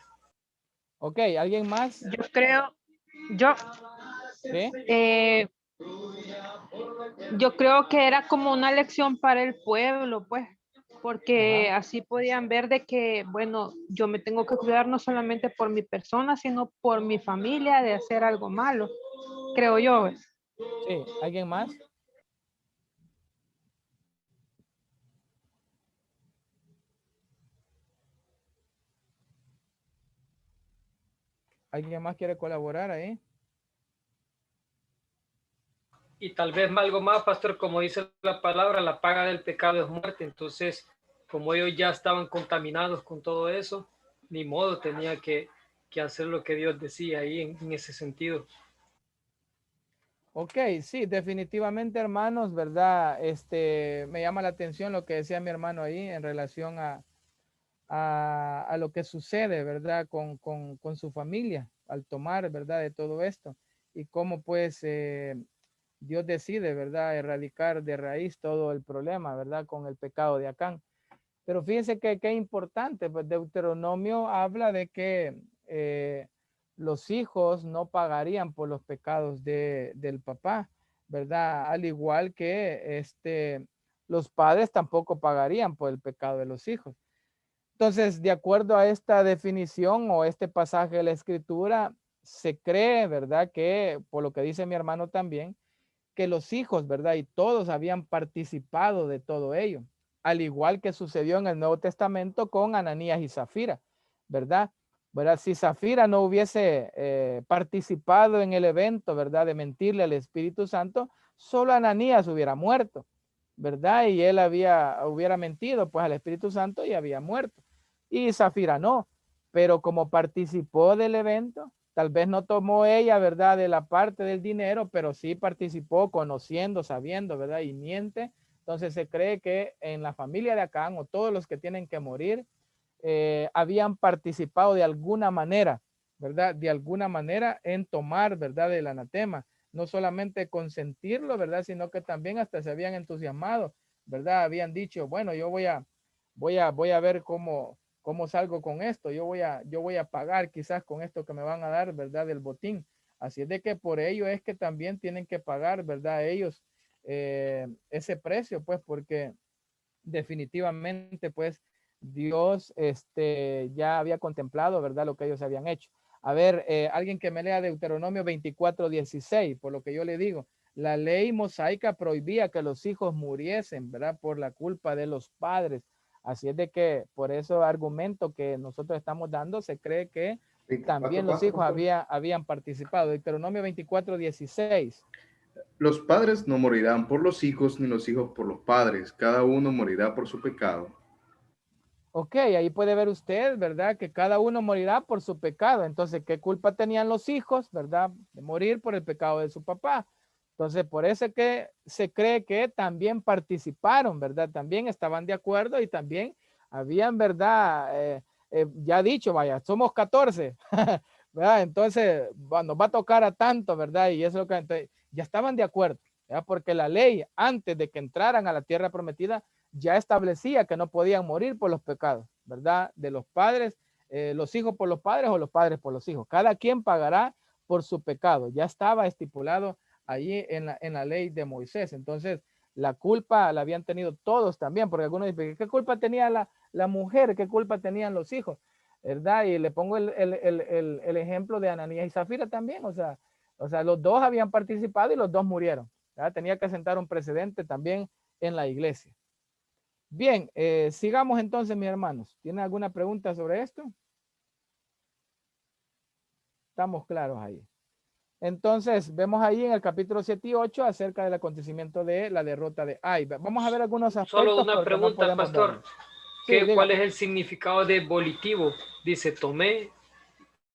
Ok, ¿alguien más? Yo creo, yo, ¿Sí? yo creo que era como una lección para el pueblo, pues, porque así podían ver de que, bueno, yo me tengo que cuidar no solamente por mi persona, sino por mi familia de hacer algo malo, creo yo. Sí, ¿alguien más? ¿Alguien más quiere colaborar ahí? Y tal vez algo más, pastor, como dice la palabra, la paga del pecado es muerte. Entonces, como ellos ya estaban contaminados con todo eso, ni modo, tenía que hacer lo que Dios decía ahí en ese sentido. Ok, sí, definitivamente, hermanos, ¿verdad? Me llama la atención lo que decía mi hermano ahí en relación a lo que sucede, ¿verdad? Con su familia al tomar, ¿verdad? De todo esto y cómo pues Dios decide, ¿verdad? Erradicar de raíz todo el problema, ¿verdad? Con el pecado de Acán. Pero fíjense que qué importante, pues Deuteronomio habla de que los hijos no pagarían por los pecados del papá, ¿verdad? Al igual que los padres tampoco pagarían por el pecado de los hijos. Entonces, de acuerdo a esta definición o este pasaje de la escritura, se cree, ¿verdad? Que, por lo que dice mi hermano también, que los hijos, ¿verdad? Y todos habían participado de todo ello, al igual que sucedió en el Nuevo Testamento con Ananías y Zafira, ¿verdad? ¿Verdad? Si Zafira no hubiese participado en el evento, ¿verdad? De mentirle al Espíritu Santo, solo Ananías hubiera muerto, ¿verdad? Y él hubiera mentido pues al Espíritu Santo y había muerto. Y Zafira no, pero como participó del evento, tal vez no tomó ella, ¿verdad? De la parte del dinero, pero sí participó conociendo, sabiendo, ¿verdad? Y miente. Entonces se cree que en la familia de Acán o todos los que tienen que morir habían participado de alguna manera, ¿verdad? De alguna manera en tomar, ¿verdad? Del anatema. No solamente consentirlo, ¿verdad? Sino que también hasta se habían entusiasmado, ¿verdad? Habían dicho, bueno, yo voy a ver cómo salgo con esto. Yo voy a pagar quizás con esto que me van a dar, ¿verdad? Del botín. Así es de que por ello es que también tienen que pagar, ¿verdad? Ellos ese precio, pues, porque definitivamente, pues, Dios ya había contemplado, ¿verdad? Lo que ellos habían hecho. A ver, alguien que me lea Deuteronomio 24:16, por lo que yo le digo, la ley mosaica prohibía que los hijos muriesen, ¿verdad? Por la culpa de los padres. Así es de que por eso argumento que nosotros estamos dando, se cree que también los hijos habían participado. Deuteronomio 24:16. Los padres no morirán por los hijos, ni los hijos por los padres. Cada uno morirá por su pecado. Ok, ahí puede ver usted, ¿verdad? Que cada uno morirá por su pecado. Entonces, ¿qué culpa tenían los hijos, ¿verdad? De morir por el pecado de su papá. Entonces, por eso es que se cree que también participaron, ¿verdad? También estaban de acuerdo y también habían, ¿verdad? Ya dicho, vaya, somos 14, ¿verdad? Entonces, nos va a tocar a tanto, ¿verdad? Y eso es lo que entonces, ya estaban de acuerdo, ¿verdad? Porque la ley, antes de que entraran a la tierra prometida, ya establecía que no podían morir por los pecados, ¿verdad? De los padres, los hijos por los padres o los padres por los hijos. Cada quien pagará por su pecado. Ya estaba estipulado allí en la ley de Moisés. Entonces, la culpa la habían tenido todos también, porque algunos dicen, ¿qué culpa tenía la mujer? ¿Qué culpa tenían los hijos? ¿Verdad? Y le pongo el ejemplo de Ananías y Zafira también, o sea, los dos habían participado y los dos murieron, ¿verdad? Tenía que sentar un precedente también en la iglesia. Bien, sigamos entonces, mis hermanos. ¿Tienen alguna pregunta sobre esto? Estamos claros ahí. Entonces, vemos ahí en el capítulo 7 y 8 acerca del acontecimiento de la derrota de Ai. Vamos a ver algunos aspectos. Solo una pregunta, no pastor. Sí, ¿Cuál es el significado de volitivo? Dice, tomé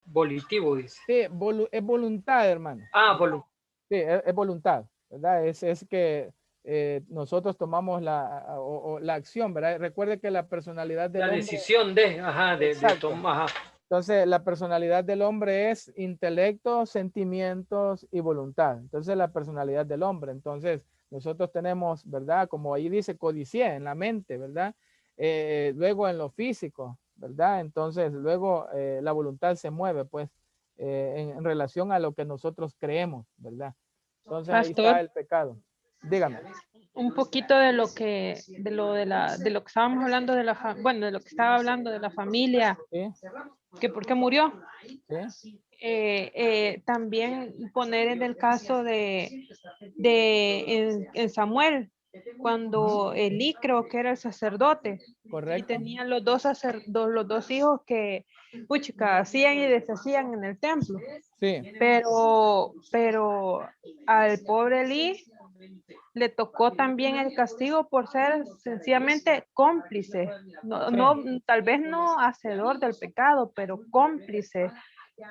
volitivo, dice. Sí, es voluntad, hermano. Ah, voluntad. Sí, es voluntad, ¿verdad? Es que nosotros tomamos la acción, ¿verdad? Recuerde que la personalidad del hombre... La decisión de tomar. Entonces, la personalidad del hombre es intelecto, sentimientos y voluntad. Entonces, la personalidad del hombre. Entonces, nosotros tenemos, ¿verdad? Como ahí dice, codicié en la mente, ¿verdad? Luego en lo físico, ¿verdad? Entonces, luego la voluntad se mueve, pues, en relación a lo que nosotros creemos, ¿verdad? Entonces, ahí está el pecado. Dígame. Un poquito de lo que estábamos hablando de de lo que estaba hablando de la familia, ¿Sí? que por qué murió. ¿Sí? También poner en el caso en Samuel, cuando Elí creo que era el sacerdote. Correcto. Y tenían los dos hijos que puchica, hacían y deshacían en el templo. Sí. Pero al pobre Elí le tocó también el castigo por ser sencillamente cómplice. Tal vez no hacedor del pecado, pero cómplice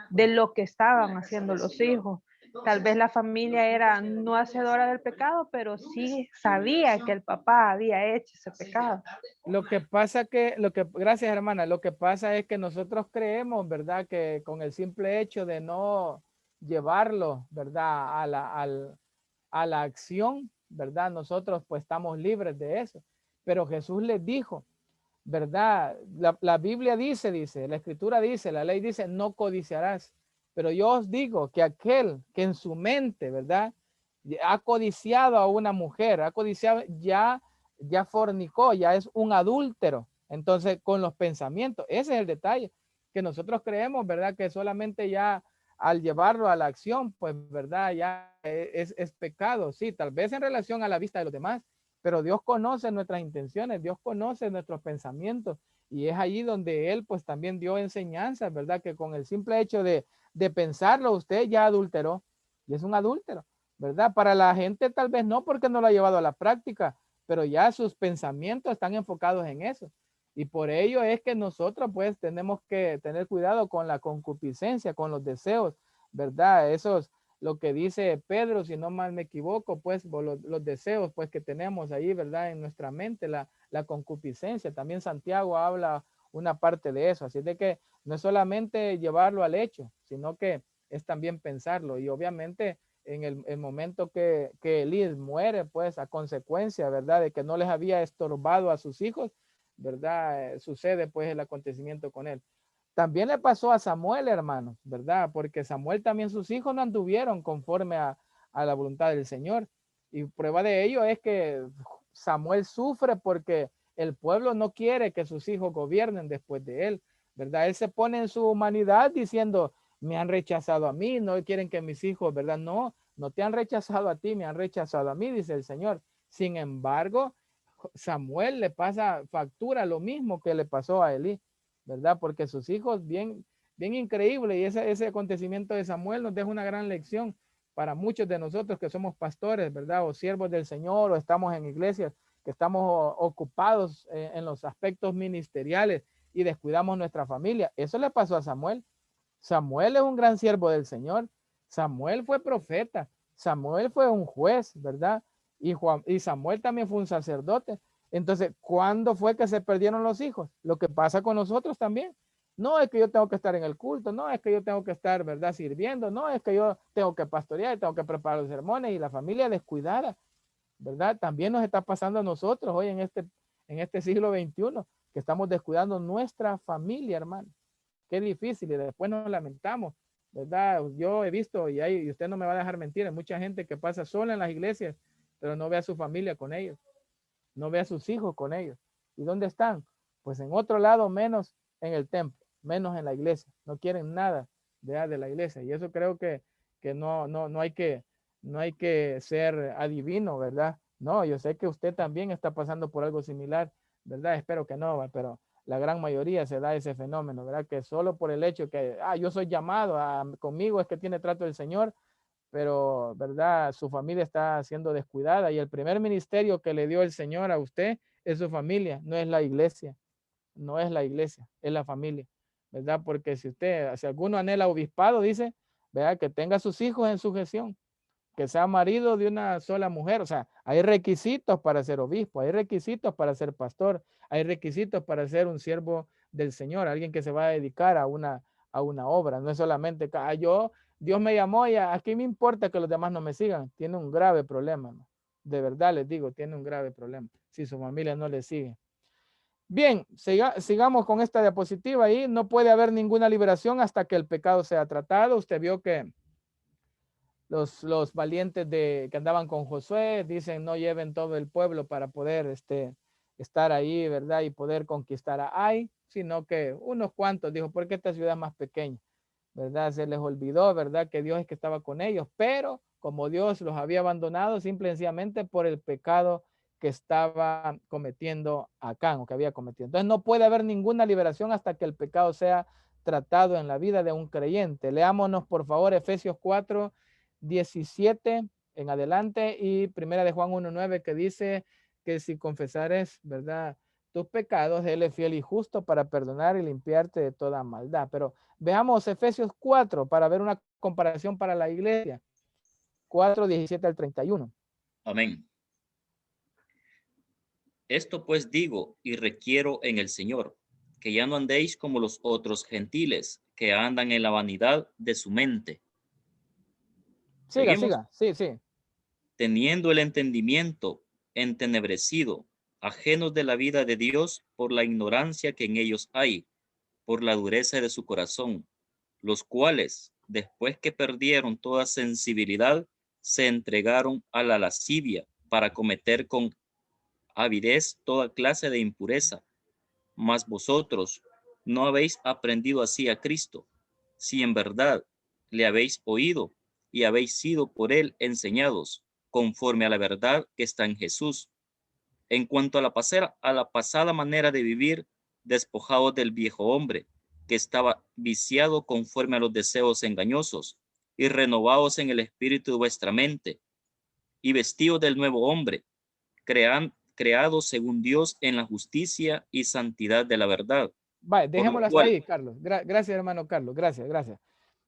de lo que estaban haciendo los hijos. Tal vez la familia era no hacedora del pecado, pero sí sabía que el papá había hecho ese pecado. Lo que pasa gracias hermana, lo que pasa es que nosotros creemos, ¿verdad? Que con el simple hecho de no llevarlo, ¿verdad? A la acción, ¿verdad? Nosotros pues estamos libres de eso. Pero Jesús les dijo, ¿verdad? La Biblia dice, la Escritura dice, la ley dice, no codiciarás. Pero yo os digo que aquel que en su mente, ¿verdad? Ha codiciado a una mujer, ha codiciado, ya fornicó, ya es un adúltero. Entonces, con los pensamientos, ese es el detalle, que nosotros creemos, ¿verdad? Que solamente ya al llevarlo a la acción, pues, ¿verdad? Ya es pecado, sí, tal vez en relación a la vista de los demás, pero Dios conoce nuestras intenciones, Dios conoce nuestros pensamientos y es allí donde Él pues también dio enseñanzas, ¿verdad? Que con el simple hecho de pensarlo, usted ya adulteró y es un adúltero, ¿verdad? Para la gente tal vez no porque no lo ha llevado a la práctica, pero ya sus pensamientos están enfocados en eso. Y por ello es que nosotros pues tenemos que tener cuidado con la concupiscencia, con los deseos, ¿verdad? Esos, lo que dice Pedro, si no mal me equivoco, pues los deseos pues que tenemos ahí, ¿verdad? En nuestra mente, la concupiscencia. También Santiago habla una parte de eso. Así de que no es solamente llevarlo al hecho, sino que es también pensarlo. Y obviamente en el momento que Elí muere, pues a consecuencia, ¿verdad? De que no les había estorbado a sus hijos, ¿verdad? Sucede pues el acontecimiento con él. También le pasó a Samuel, hermanos, ¿verdad? Porque Samuel también sus hijos no anduvieron conforme a la voluntad del Señor. Y prueba de ello es que Samuel sufre porque el pueblo no quiere que sus hijos gobiernen después de él, ¿verdad? Él se pone en su humanidad diciendo, me han rechazado a mí, no quieren que mis hijos, ¿verdad? No te han rechazado a ti, me han rechazado a mí, dice el Señor. Sin embargo, Samuel le pasa factura lo mismo que le pasó a Elí, ¿verdad? Porque sus hijos, bien increíble, y ese acontecimiento de Samuel nos deja una gran lección para muchos de nosotros que somos pastores, ¿verdad? O siervos del Señor, o estamos en iglesias, que estamos ocupados en los aspectos ministeriales y descuidamos nuestra familia. Eso le pasó a Samuel. Samuel es un gran siervo del Señor. Samuel fue profeta. Samuel fue un juez, ¿verdad? Y Samuel también fue un sacerdote. Entonces, ¿cuándo fue que se perdieron los hijos? Lo que pasa con nosotros también. No es que yo tengo que estar en el culto, no es que yo tengo que estar, ¿verdad? Sirviendo, no es que yo tengo que pastorear, tengo que preparar los sermones y la familia descuidada, ¿verdad? También nos está pasando a nosotros hoy en este siglo XXI, que estamos descuidando nuestra familia, hermano. Qué difícil, y después nos lamentamos, ¿verdad? Yo he visto, y usted no me va a dejar mentir, hay mucha gente que pasa sola en las iglesias, pero no ve a su familia con ellos, no ve a sus hijos con ellos. ¿Y dónde están? Pues en otro lado, menos en el templo, menos en la iglesia. No quieren nada de la iglesia. Y eso creo que no hay que ser adivino, ¿verdad? No, yo sé que usted también está pasando por algo similar, ¿verdad? Espero que no, pero la gran mayoría se da ese fenómeno, ¿verdad? Que solo por el hecho que, yo soy llamado, conmigo es que tiene trato del Señor, pero, ¿verdad? Su familia está siendo descuidada y el primer ministerio que le dio el Señor a usted es su familia, no es la iglesia, no es la iglesia, es la familia, ¿verdad? Porque si alguno anhela obispado, dice, ¿verdad? Que tenga sus hijos en sujeción, que sea marido de una sola mujer. O sea, hay requisitos para ser obispo, hay requisitos para ser pastor, hay requisitos para ser un siervo del Señor, alguien que se va a dedicar a una obra. No es solamente, Dios me llamó y aquí me importa que los demás no me sigan. Tiene un grave problema, ¿no? De verdad les digo, tiene un grave problema si su familia no le sigue. Bien, sigamos con esta diapositiva ahí. No puede haber ninguna liberación hasta que el pecado sea tratado. Usted vio que los valientes que andaban con Josué dicen no lleven todo el pueblo para poder estar ahí, ¿verdad? Y poder conquistar a Ai, sino que unos cuantos, dijo, porque esta ciudad es más pequeña, ¿verdad? Se les olvidó, ¿verdad? Que Dios es que estaba con ellos, pero como Dios los había abandonado simple y sencillamente por el pecado que estaba cometiendo Acán, o que había cometido. Entonces no puede haber ninguna liberación hasta que el pecado sea tratado en la vida de un creyente. Leámonos por favor Efesios 4:17 en adelante y primera de Juan 1:9 que dice que si confesares, ¿verdad?, tus pecados, Él es fiel y justo para perdonar y limpiarte de toda maldad. Pero veamos Efesios 4 para ver una comparación para la iglesia. 4:17 al 31. Amén. Esto pues digo y requiero en el Señor, que ya no andéis como los otros gentiles, que andan en la vanidad de su mente. Siga. Sí. Teniendo el entendimiento entenebrecido, ajenos de la vida de Dios por la ignorancia que en ellos hay, por la dureza de su corazón, los cuales, después que perdieron toda sensibilidad, se entregaron a la lascivia para cometer con avidez toda clase de impureza. Mas vosotros no habéis aprendido así a Cristo, si en verdad le habéis oído y habéis sido por él enseñados, conforme a la verdad que está en Jesús. En cuanto a la pasada manera de vivir, despojados del viejo hombre, que estaba viciado conforme a los deseos engañosos, y renovados en el espíritu de vuestra mente, y vestidos del nuevo hombre, creado según Dios en la justicia y santidad de la verdad. Vale, dejémoslo hasta ahí, Carlos. Gracias, hermano Carlos. Gracias.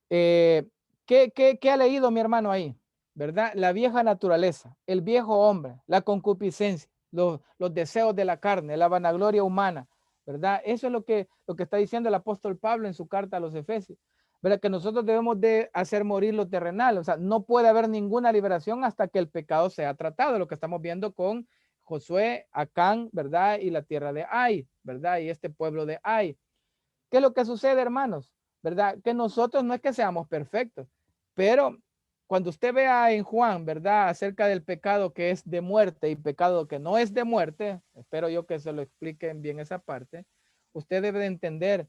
¿Qué ha leído mi hermano ahí? ¿Verdad? La vieja naturaleza, el viejo hombre, la concupiscencia, los deseos de la carne, la vanagloria humana, ¿verdad? Eso es lo que está diciendo el apóstol Pablo en su carta a los Efesios, ¿verdad? Que nosotros debemos de hacer morir lo terrenal. O sea, no puede haber ninguna liberación hasta que el pecado sea tratado, lo que estamos viendo con Josué, Acán, ¿verdad? Y la tierra de Ai, ¿verdad? Y este pueblo de Ai. ¿Qué es lo que sucede, hermanos? ¿Verdad? Que nosotros no es que seamos perfectos, pero cuando usted vea en Juan, ¿verdad?, acerca del pecado que es de muerte y pecado que no es de muerte, espero yo que se lo expliquen bien esa parte, usted debe de entender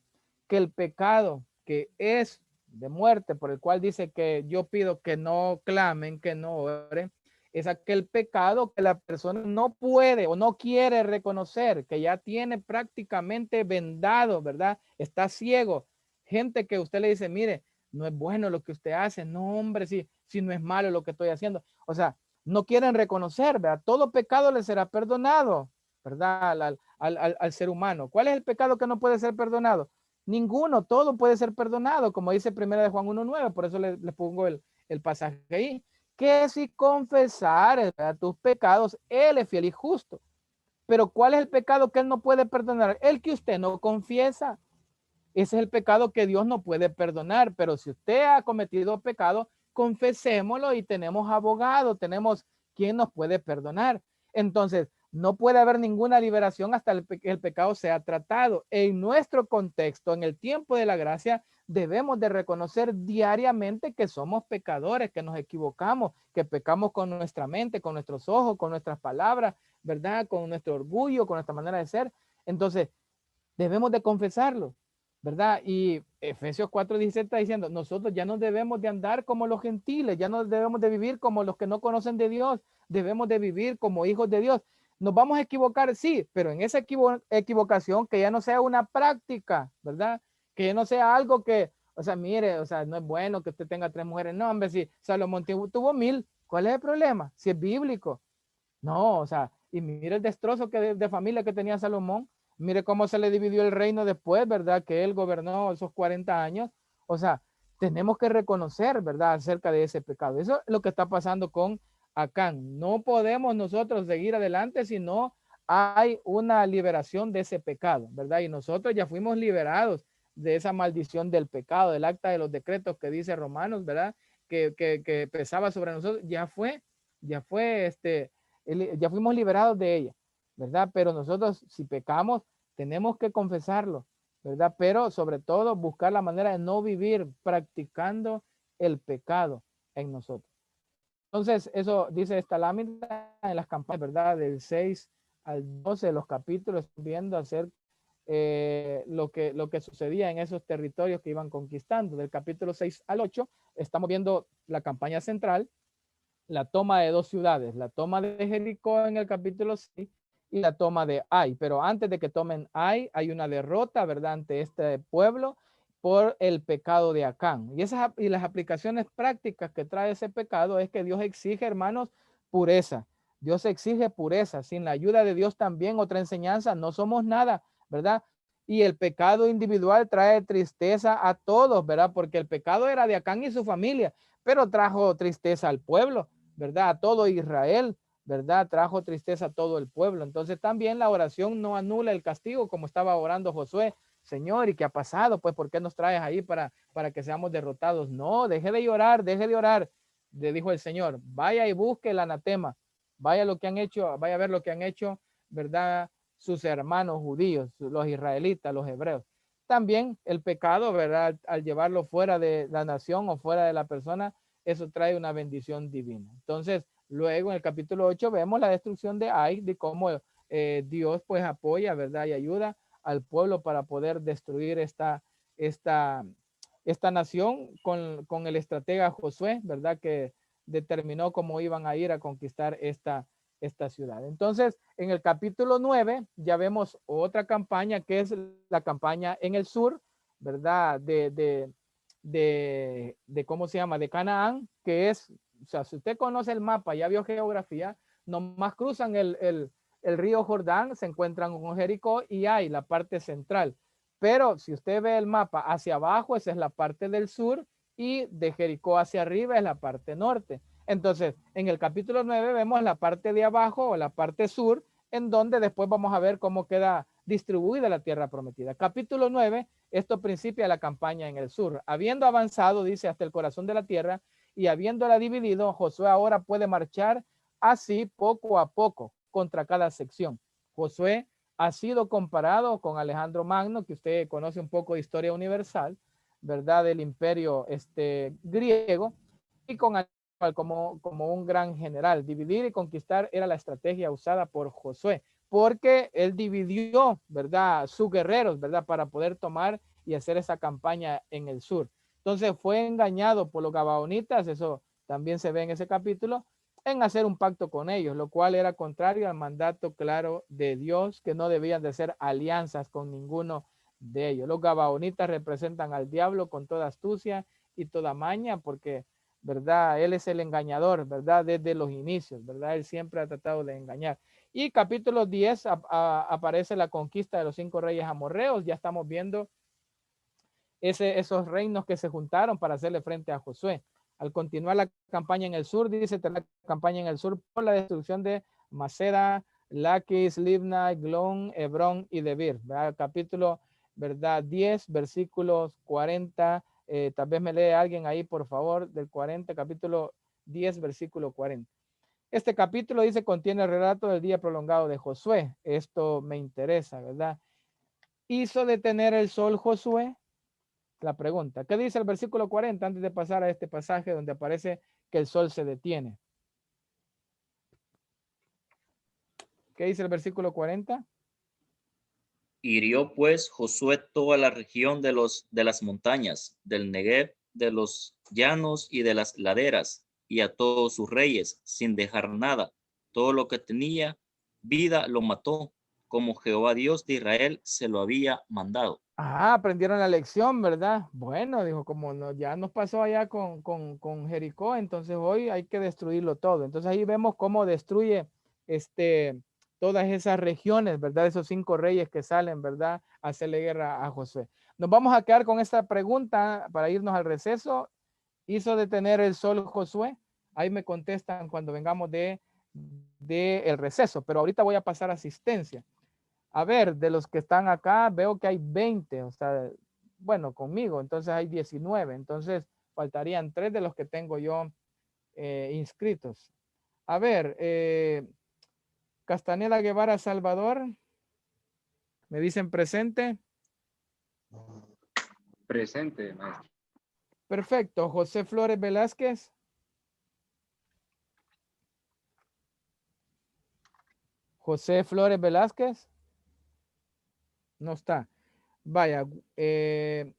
que el pecado que es de muerte, por el cual dice que yo pido que no clamen, que no oren, es aquel pecado que la persona no puede o no quiere reconocer, que ya tiene prácticamente vendado, ¿verdad? Está ciego. Gente que usted le dice, mire, no es bueno lo que usted hace. No, hombre, si no es malo lo que estoy haciendo. O sea, no quieren reconocer, ¿verdad? Todo pecado le será perdonado, ¿verdad? Al ser humano. ¿Cuál es el pecado que no puede ser perdonado? Ninguno, todo puede ser perdonado, como dice 1 Juan 1:9. Por eso le pongo el pasaje ahí. que si confesares, ¿verdad?, tus pecados, Él es fiel y justo. Pero ¿cuál es el pecado que Él no puede perdonar? El que usted no confiesa. Ese es el pecado que Dios no puede perdonar. Pero si usted ha cometido pecado, confesémoslo y tenemos abogado, tenemos quien nos puede perdonar. Entonces, no puede haber ninguna liberación hasta el pecado sea tratado. En nuestro contexto, en el tiempo de la gracia, debemos de reconocer diariamente que somos pecadores, que nos equivocamos, que pecamos con nuestra mente, con nuestros ojos, con nuestras palabras, ¿verdad? Con nuestro orgullo, con nuestra manera de ser. Entonces, debemos de confesarlo, ¿verdad? Y Efesios 4:17 está diciendo, nosotros ya no debemos de andar como los gentiles, ya no debemos de vivir como los que no conocen de Dios, debemos de vivir como hijos de Dios. Nos vamos a equivocar, sí, pero en esa equivocación que ya no sea una práctica, ¿verdad? Que ya no sea algo que, o sea, mire, o sea, no es bueno que usted tenga 3 mujeres. No, hombre, si Salomón tuvo 1000, ¿cuál es el problema? Si es bíblico. No, o sea, y mire el destrozo de familia que tenía Salomón. Mire cómo se le dividió el reino después, ¿verdad? Que él gobernó esos 40 años. O sea, tenemos que reconocer, ¿verdad? Acerca de ese pecado. Eso es lo que está pasando con Acán. No podemos nosotros seguir adelante si no hay una liberación de ese pecado, ¿verdad? Y nosotros ya fuimos liberados de esa maldición del pecado, del acta de los decretos que dice Romanos, ¿verdad? Que pesaba sobre nosotros. Ya fuimos liberados de ella, ¿verdad? Pero nosotros, si pecamos, tenemos que confesarlo, ¿verdad? Pero sobre todo buscar la manera de no vivir practicando el pecado en nosotros. Entonces, eso dice esta lámina en las campañas, ¿verdad? Del 6 al 12 de los capítulos, viendo hacer lo que sucedía en esos territorios que iban conquistando. Del capítulo 6 al 8, estamos viendo la campaña central, la toma de 2 ciudades, la toma de Jericó en el capítulo 6 y la toma de Ai. Pero antes de que tomen Ai, hay una derrota, ¿verdad?, ante este pueblo por el pecado de Acán. Y las aplicaciones prácticas que trae ese pecado es que Dios exige, hermanos, pureza. Dios exige pureza. Sin la ayuda de Dios también, otra enseñanza, no somos nada, ¿verdad? Y el pecado individual trae tristeza a todos, ¿verdad? Porque el pecado era de Acán y su familia, pero trajo tristeza al pueblo, ¿verdad? A todo Israel, ¿verdad? Trajo tristeza a todo el pueblo. Entonces también la oración no anula el castigo, como estaba orando Josué. Señor, ¿y qué ha pasado? Pues, ¿por qué nos traes ahí para que seamos derrotados? No, deje de llorar, deje de orar. Le dijo el Señor, vaya y busque el anatema, vaya lo que han hecho, vaya a ver lo que han hecho, ¿verdad?, sus hermanos judíos, los israelitas, los hebreos. También el pecado, ¿verdad?, al llevarlo fuera de la nación o fuera de la persona, eso trae una bendición divina. Entonces, luego en el capítulo 8 vemos la destrucción de Ai, de cómo Dios pues apoya, ¿verdad?, y ayuda al pueblo para poder destruir esta nación con el estratega Josué, ¿verdad?, que determinó cómo iban a ir a conquistar esta ciudad. Entonces, en el capítulo 9 ya vemos otra campaña que es la campaña en el sur, ¿verdad?, de ¿cómo se llama?, de Canaán, que es, o sea, si usted conoce el mapa, ya vio geografía, nomás cruzan el río Jordán, se encuentran con Jericó y hay la parte central. Pero si usted ve el mapa hacia abajo, esa es la parte del sur y de Jericó hacia arriba es la parte norte. Entonces, en el capítulo 9 vemos la parte de abajo o la parte sur, en donde después vamos a ver cómo queda distribuida la tierra prometida. Capítulo 9, esto principia la campaña en el sur. Habiendo avanzado, dice, hasta el corazón de la tierra y habiéndola dividido, Josué ahora puede marchar así poco a poco contra cada sección. Josué ha sido comparado con Alejandro Magno, que usted conoce un poco de historia universal, ¿verdad?, del imperio griego, y con como un gran general. Dividir y conquistar era la estrategia usada por Josué, porque él dividió, ¿verdad?, sus guerreros, ¿verdad?, para poder tomar y hacer esa campaña en el sur. Entonces fue engañado por los gabaonitas, eso también se ve en ese capítulo, en hacer un pacto con ellos, lo cual era contrario al mandato claro de Dios, que no debían de hacer alianzas con ninguno de ellos. Los gabaonitas representan al diablo con toda astucia y toda maña, porque, ¿verdad?, él es el engañador, ¿verdad?, desde los inicios, ¿verdad? Él siempre ha tratado de engañar. Y capítulo 10 aparece la conquista de los 5 reyes amorreos. Ya estamos viendo esos reinos que se juntaron para hacerle frente a Josué. Al continuar la campaña en el sur, dice la campaña en el sur por la destrucción de Maceda, Laquis, Libna, Glon, Hebrón y Debir. ¿Verdad? Capítulo, ¿verdad? 10, versículos 40. Tal vez me lee alguien ahí, por favor, del 40, capítulo 10, versículo 40. Este capítulo dice contiene el relato del día prolongado de Josué. Esto me interesa, ¿verdad? ¿Hizo detener el sol Josué? La pregunta. ¿Qué dice el versículo 40 antes de pasar a este pasaje donde aparece que el sol se detiene? ¿Qué dice el versículo 40? Hirió pues Josué toda la región de las montañas, del Negev, de los llanos y de las laderas, y a todos sus reyes, sin dejar nada. Todo lo que tenía vida lo mató, como Jehová Dios de Israel se lo había mandado. Ah, aprendieron la lección, ¿verdad? Bueno, dijo, como ya nos pasó allá con Jericó, entonces hoy hay que destruirlo todo. Entonces ahí vemos cómo destruye todas esas regiones, ¿verdad? Esos 5 reyes que salen, ¿verdad? A hacerle guerra a Josué. Nos vamos a quedar con esta pregunta para irnos al receso. ¿Hizo detener el sol Josué? Ahí me contestan cuando vengamos de el receso, pero ahorita voy a pasar asistencia. A ver, de los que están acá, veo que hay 20, o sea, bueno, conmigo, entonces hay 19, entonces faltarían 3 de los que tengo yo inscritos. A ver, Castaneda Guevara Salvador, me dicen presente. Presente, maestro. Perfecto. José Flores Velázquez. José Flores Velázquez. No está. Vaya,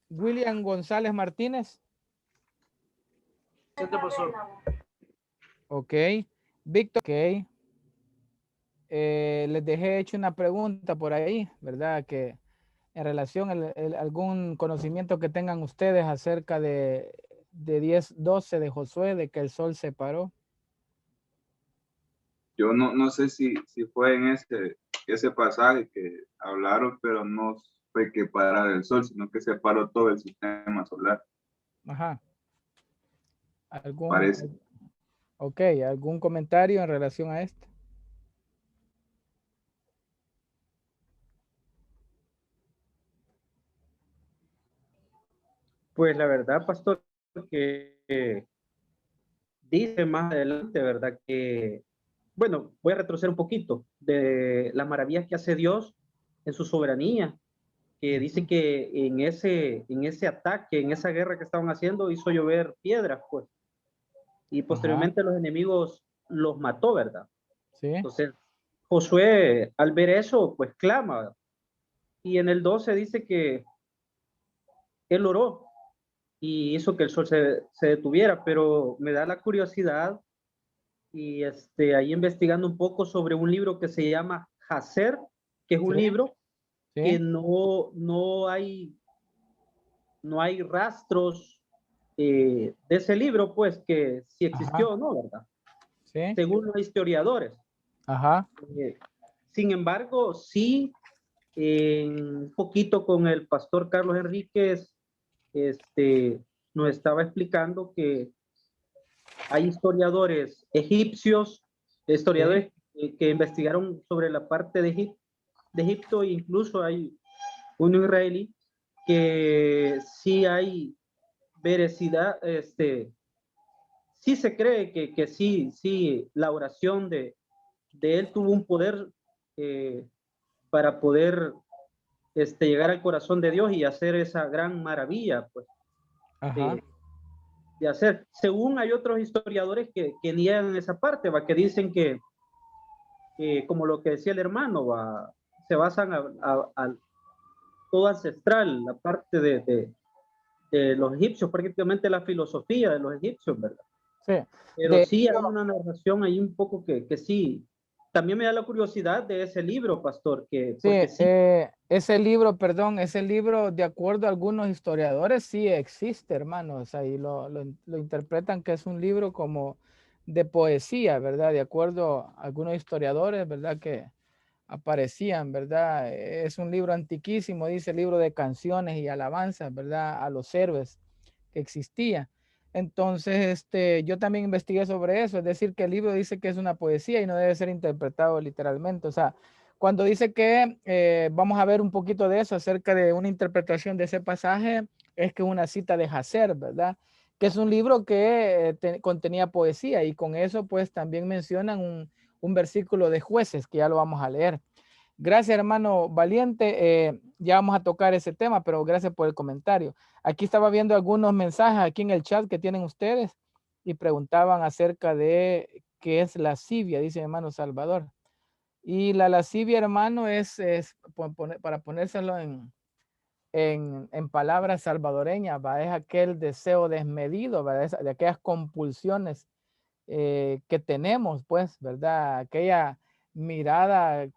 William González Martínez. Ok. Víctor, ok. Les dejé hecho una pregunta por ahí, ¿verdad? Que en relación a algún conocimiento que tengan ustedes acerca de 10:12 de Josué, de que el sol se paró. Yo no sé si fue en ese pasaje que hablaron, pero no fue que parara el sol, sino que se paró todo el sistema solar. Ajá. Parece. Ok, ¿algún comentario en relación a esto? Pues la verdad, pastor, que dice más adelante, ¿verdad? Que, bueno, voy a retroceder un poquito de las maravillas que hace Dios en su soberanía, que dice que en ese ataque, en esa guerra que estaban haciendo, hizo llover piedras, pues, y posteriormente los enemigos los mató, ¿verdad? Sí. Entonces, Josué, al ver eso, pues clama, y en el 12 dice que él oró y hizo que el sol se detuviera, pero me da la curiosidad y ahí investigando un poco sobre un libro que se llama Hacer, que es un libro que no hay rastros de ese libro, pues que si existió o no, ¿verdad? Sí. Según los historiadores. Ajá. Sin embargo, sí, un poquito con el pastor Carlos Enríquez, nos estaba explicando que hay historiadores egipcios, historiadores que investigaron sobre la parte de Egipto, e incluso hay un israelí que sí hay veracidad, sí se cree que sí, la oración de él tuvo un poder para poder llegar al corazón de Dios y hacer esa gran maravilla, pues, de hacer. Según hay otros historiadores que niegan esa parte, ¿va? Que dicen que como lo que decía el hermano, ¿va? Se basan a todo ancestral, la parte de los egipcios, prácticamente la filosofía de los egipcios, ¿verdad? Sí. Pero sí hay una narración ahí un poco que sí. También me da la curiosidad de ese libro, pastor, que porque sí. Ese libro, perdón, ese libro, de acuerdo a algunos historiadores, sí existe, hermanos, ahí lo interpretan que es un libro como de poesía, ¿verdad? De acuerdo a algunos historiadores, ¿verdad? Que aparecían, ¿verdad? Es un libro antiquísimo, dice libro de canciones y alabanzas, ¿verdad? A los héroes que existía. Entonces, yo también investigué sobre eso, es decir, que el libro dice que es una poesía y no debe ser interpretado literalmente. O sea, cuando dice que vamos a ver un poquito de eso acerca de una interpretación de ese pasaje, es que es una cita de Hazer, ¿verdad? Que es un libro que contenía poesía y con eso pues también mencionan un versículo de Jueces que ya lo vamos a leer. Gracias, hermano Valiente. Ya vamos a tocar ese tema, pero gracias por el comentario. Aquí estaba viendo algunos mensajes aquí en el chat que tienen ustedes y preguntaban acerca de qué es lascivia, dice mi hermano Salvador. Y la lascivia, hermano, es para ponérselo en palabras salvadoreñas, ¿va? Es aquel deseo desmedido, ¿va? De aquellas compulsiones que tenemos, pues, ¿verdad? Aquella mirada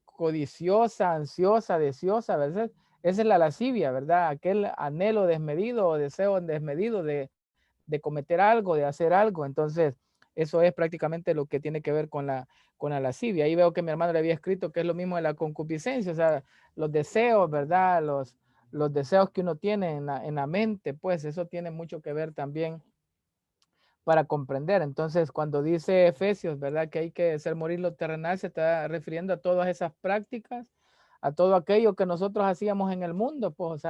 codiciosa, ansiosa, deseosa, ¿verdad? Esa es la lascivia, ¿verdad? Aquel anhelo desmedido o deseo desmedido de cometer algo, de hacer algo. Entonces, eso es prácticamente lo que tiene que ver con la lascivia. Ahí veo que mi hermano le había escrito que es lo mismo de la concupiscencia, o sea, los deseos, ¿verdad? Los deseos que uno tiene en la mente, pues eso tiene mucho que ver también para comprender. Entonces, cuando dice Efesios, ¿verdad? Que hay que hacer morir lo terrenal, se está refiriendo a todas esas prácticas, a todo aquello que nosotros hacíamos en el mundo, pues,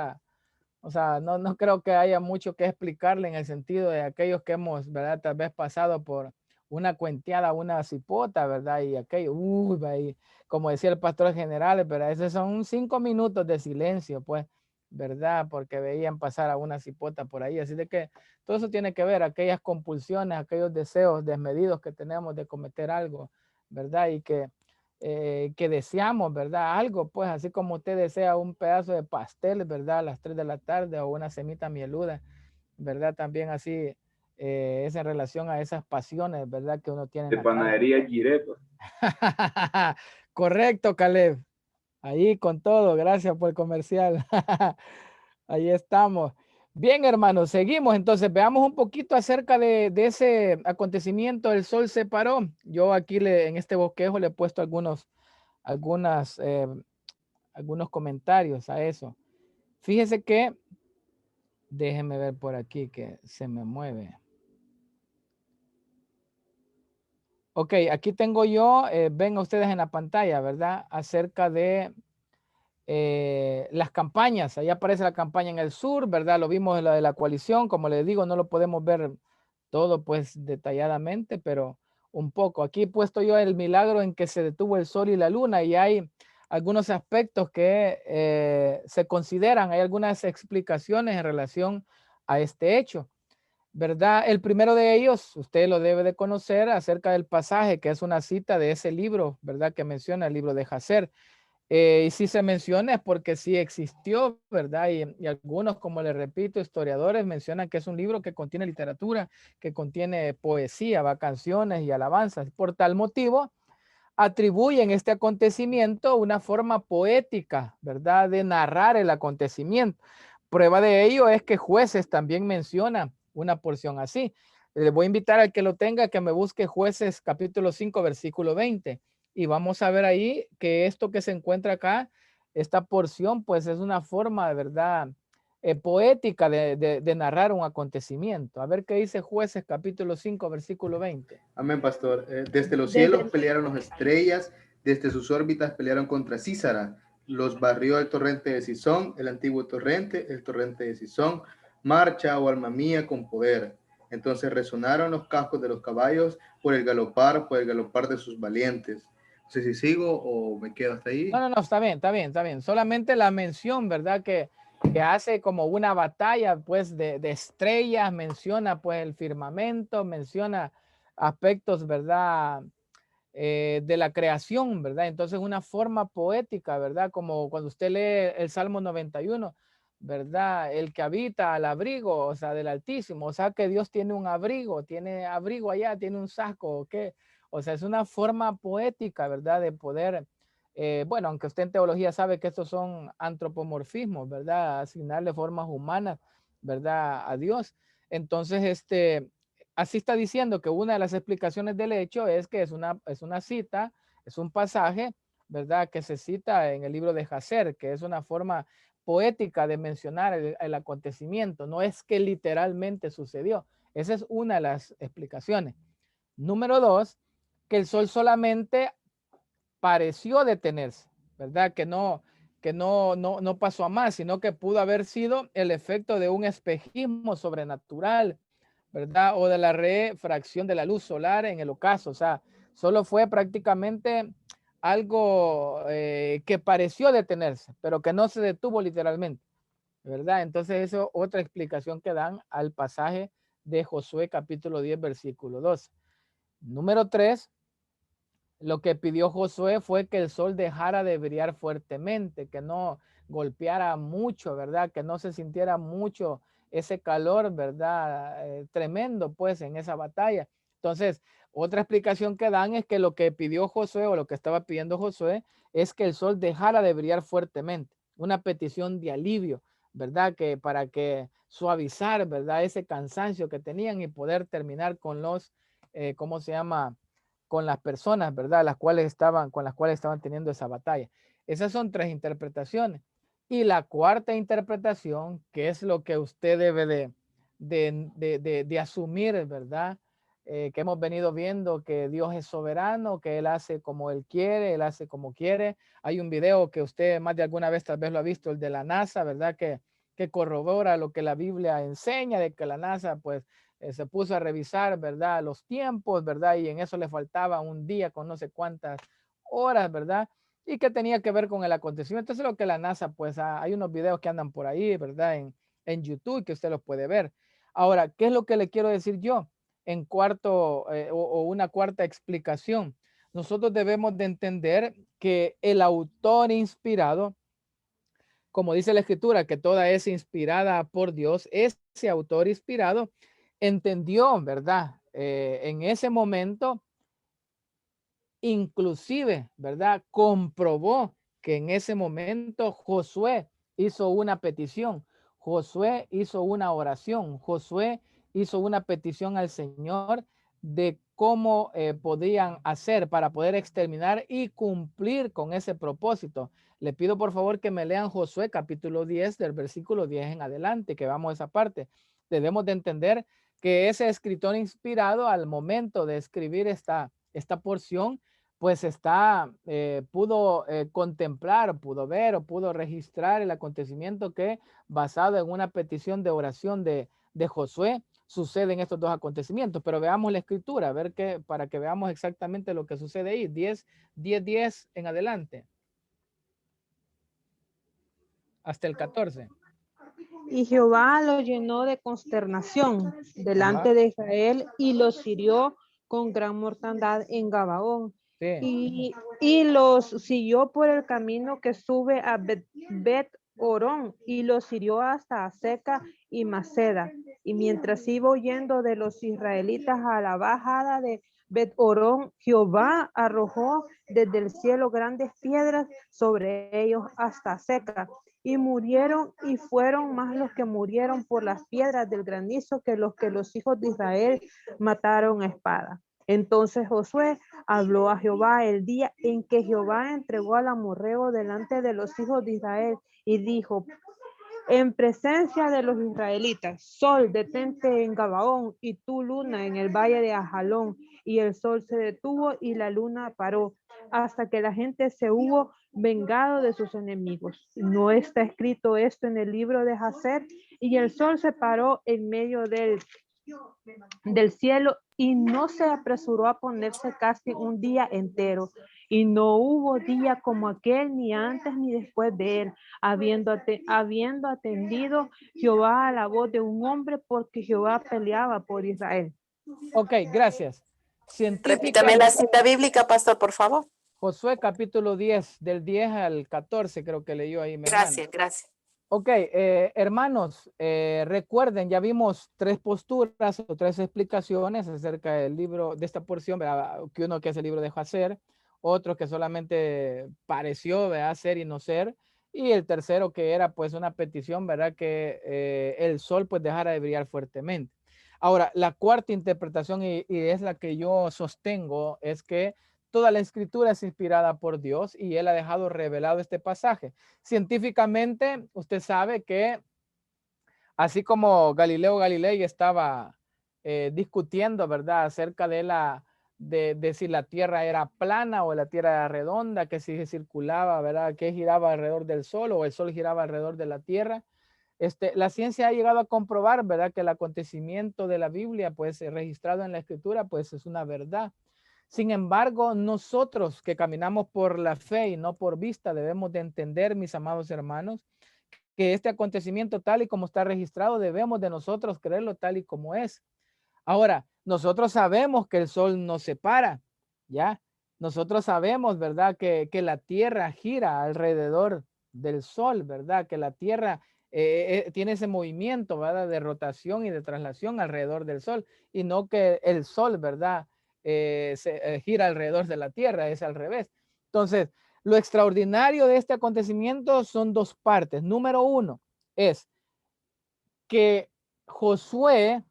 o sea, no creo que haya mucho que explicarle en el sentido de aquellos que hemos, ¿verdad? Tal vez pasado por una cuenteada, una cipota, ¿verdad? Y aquello, y como decía el pastor general, ¿verdad? Esos son 5 minutos de silencio, pues, ¿verdad? Porque veían pasar a una cipota por ahí. Así de que todo eso tiene que ver, aquellas compulsiones, aquellos deseos desmedidos que tenemos de cometer algo, ¿verdad? Y que deseamos, ¿verdad? Algo, pues, así como usted desea un pedazo de pastel, ¿verdad? A las 3 de la tarde o una semita mieluda, ¿verdad? También así es en relación a esas pasiones, ¿verdad? Que uno tiene en De la carne. panadería Girepa. Correcto, Caleb. Ahí con todo, gracias por el comercial. Ahí estamos. Bien, hermanos, seguimos. Entonces, veamos un poquito acerca de ese acontecimiento. El sol se paró. Yo aquí en este bosquejo le he puesto algunos comentarios a eso. Fíjese que, déjenme ver por aquí que se me mueve. Ok, aquí tengo yo, ven ustedes en la pantalla, ¿verdad? Acerca de las campañas. Ahí aparece la campaña en el sur, ¿verdad? Lo vimos en la de la coalición. Como les digo, no lo podemos ver todo pues detalladamente, pero un poco. Aquí he puesto yo el milagro en que se detuvo el sol y la luna y hay algunos aspectos que se consideran, hay algunas explicaciones en relación a este hecho, ¿verdad? El primero de ellos, usted lo debe de conocer acerca del pasaje, que es una cita de ese libro, ¿verdad? Que menciona el libro de Hazer. Y si se menciona es porque sí existió, ¿verdad? Y algunos, como les repito, historiadores mencionan que es un libro que contiene literatura, que contiene poesía, va, canciones y alabanzas. Por tal motivo, atribuyen este acontecimiento una forma poética, ¿verdad? De narrar el acontecimiento. Prueba de ello es que Jueces también menciona una porción así. Le voy a invitar al que lo tenga que me busque Jueces capítulo 5, versículo 20. Y vamos a ver ahí que esto que se encuentra acá, esta porción, pues es una forma de verdad poética de narrar un acontecimiento. A ver qué dice Jueces capítulo 5, versículo 20. Amén, pastor. Desde los cielos pelearon las estrellas, desde sus órbitas pelearon contra Císara. Los barrió el torrente de Sison, el antiguo torrente, el torrente de Sison. Marcha, oh alma mía, con poder. Entonces resonaron los cascos de los caballos por el galopar de sus valientes. No sé si sigo o me quedo hasta ahí. No, está bien, está bien, está bien. Solamente la mención, ¿verdad? Que hace como una batalla, pues, de estrellas, menciona, pues, el firmamento, menciona aspectos, ¿verdad? De la creación, ¿verdad? Entonces, una forma poética, ¿verdad? Como cuando usted lee el Salmo 91, ¿verdad? El que habita al abrigo, o sea, del Altísimo, o sea, que Dios tiene un abrigo, tiene abrigo allá, tiene un saco, ¿o qué? O sea, es una forma poética, ¿verdad? De poder, bueno, aunque usted en teología sabe que estos son antropomorfismos, ¿verdad? Asignarle formas humanas, ¿verdad? A Dios. Entonces, así está diciendo que una de las explicaciones del hecho es que es una cita, es un pasaje, ¿verdad? Que se cita en el libro de Hazer, que es una forma poética de mencionar el acontecimiento, no es que literalmente sucedió. Esa es una de las explicaciones. Número 2, que el sol solamente pareció detenerse, ¿verdad? Que no pasó a más, sino que pudo haber sido el efecto de un espejismo sobrenatural, ¿verdad? O de la refracción de la luz solar en el ocaso. O sea, solo fue prácticamente algo que pareció detenerse, pero que no se detuvo literalmente, ¿verdad? Entonces, eso es otra explicación que dan al pasaje de Josué capítulo 10, versículo 12. Número 3, lo que pidió Josué fue que el sol dejara de brillar fuertemente, que no golpeara mucho, ¿verdad? Que no se sintiera mucho ese calor, ¿verdad? Tremendo, pues, en esa batalla. Entonces, otra explicación que dan es que lo que pidió Josué o lo que estaba pidiendo Josué es que el sol dejara de brillar fuertemente. Una petición de alivio, ¿verdad? Que para que suavizar, ¿verdad? Ese cansancio que tenían y poder terminar con los, ¿cómo se llama? Con las personas, ¿verdad? Con las cuales estaban teniendo esa batalla. Esas son 3 interpretaciones. Y la cuarta interpretación, que es lo que usted debe de asumir, ¿verdad? Que hemos venido viendo que Dios es soberano, que Él hace como Él quiere, Él hace como quiere. Hay un video que usted más de alguna vez tal vez lo ha visto, el de la NASA, ¿verdad? Que corrobora lo que la Biblia enseña, de que la NASA pues se puso a revisar, ¿verdad? Los tiempos, ¿verdad? Y en eso le faltaba un día con no sé cuántas horas, ¿verdad? Y que tenía que ver con el acontecimiento. Entonces lo que la NASA, pues hay unos videos que andan por ahí, ¿verdad? En YouTube que usted los puede ver. Ahora, ¿qué es lo que le quiero decir yo? En cuarto o una cuarta explicación. Nosotros debemos de entender que el autor inspirado, como dice la escritura, que toda es inspirada por Dios, ese autor inspirado entendió, ¿verdad? En ese momento, inclusive, ¿verdad? Comprobó que en ese momento Josué hizo una petición, Josué hizo una oración, Josué hizo una petición al Señor de cómo podían hacer para poder exterminar y cumplir con ese propósito. Le pido por favor que me lean Josué capítulo 10 del versículo 10 en adelante, que vamos a esa parte. Debemos de entender que ese escritor inspirado al momento de escribir esta porción, pues pudo contemplar, pudo ver o pudo registrar el acontecimiento que, basado en una petición de oración de Josué, suceden estos 2 acontecimientos. Pero veamos la escritura, para que veamos exactamente lo que sucede ahí. 10 en adelante. Hasta el 14. Y Jehová lo llenó de consternación delante de Israel y los hirió con gran mortandad en Gabaón. Sí. Y los siguió por el camino que sube a Bet-Orón y los hirió hasta Aseca y Maceda. Y mientras iba huyendo de los israelitas a la bajada de Bet-Orón, Jehová arrojó desde el cielo grandes piedras sobre ellos hasta Aseca. Y murieron y fueron más los que murieron por las piedras del granizo que los hijos de Israel mataron a espada. Entonces Josué habló a Jehová el día en que Jehová entregó al amorreo delante de los hijos de Israel y dijo: en presencia de los israelitas, sol, detente en Gabaón, y tú, luna, en el valle de Ajalón. Y el sol se detuvo y la luna paró, hasta que la gente se hubo vengado de sus enemigos. ¿No está escrito esto en el libro de Jacer? Y el sol se paró en medio del cielo y no se apresuró a ponerse casi un día entero. Y no hubo día como aquel, ni antes ni después de él, habiendo atendido Jehová a la voz de un hombre, porque Jehová peleaba por Israel. Ok, gracias. Repítame la cita bíblica, pastor, por favor. Josué capítulo 10, del 10 al 14, creo que leyó ahí. Gracias, gracias. Ok, hermanos, recuerden, ya vimos 3 posturas o 3 explicaciones acerca del libro, de esta porción, ¿verdad? Que uno que es el libro de Jacer, otro que solamente pareció, ¿verdad? Ser y no ser, y el tercero que era pues una petición, ¿verdad? Que el sol pues dejara de brillar fuertemente. Ahora, la cuarta interpretación, y es la que yo sostengo, es que toda la escritura es inspirada por Dios y él ha dejado revelado este pasaje. Científicamente, usted sabe que así como Galileo Galilei estaba discutiendo, ¿verdad? Acerca de si la Tierra era plana o la Tierra era redonda, que si circulaba, ¿verdad? Que giraba alrededor del Sol o el Sol giraba alrededor de la Tierra. La ciencia ha llegado a comprobar, ¿verdad? Que el acontecimiento de la Biblia, pues registrado en la Escritura, pues es una verdad. Sin embargo, nosotros que caminamos por la fe y no por vista, debemos de entender, mis amados hermanos, que este acontecimiento tal y como está registrado, debemos de nosotros creerlo tal y como es. Ahora, nosotros sabemos que el sol nos separa, ¿ya? Nosotros sabemos, ¿verdad? Que la tierra gira alrededor del sol, ¿verdad? Que la tierra tiene ese movimiento, ¿verdad? De rotación y de traslación alrededor del sol y no que el sol, ¿verdad? Gira alrededor de la tierra, es al revés. Entonces, lo extraordinario de este acontecimiento son dos partes. Número uno es que Josué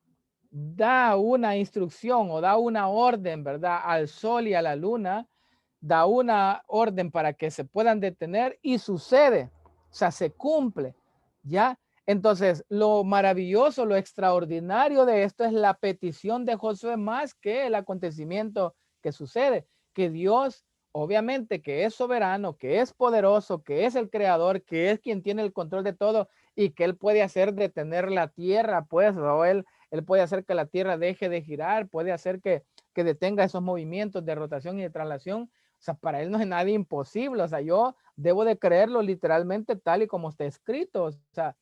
da una instrucción o da una orden, ¿verdad? Al sol y a la luna, da una orden para que se puedan detener y sucede, o sea, se cumple, ¿ya? Entonces, lo maravilloso, lo extraordinario de esto es la petición de Josué más que el acontecimiento que sucede, que Dios, obviamente, que es soberano, que es poderoso, que es el creador, que es quien tiene el control de todo y que él puede hacer detener la tierra, pues, o él puede hacer que la tierra deje de girar, puede hacer que detenga esos movimientos de rotación y de traslación. O sea, para él no es nada imposible. O sea, yo debo de creerlo literalmente tal y como está escrito. O sea,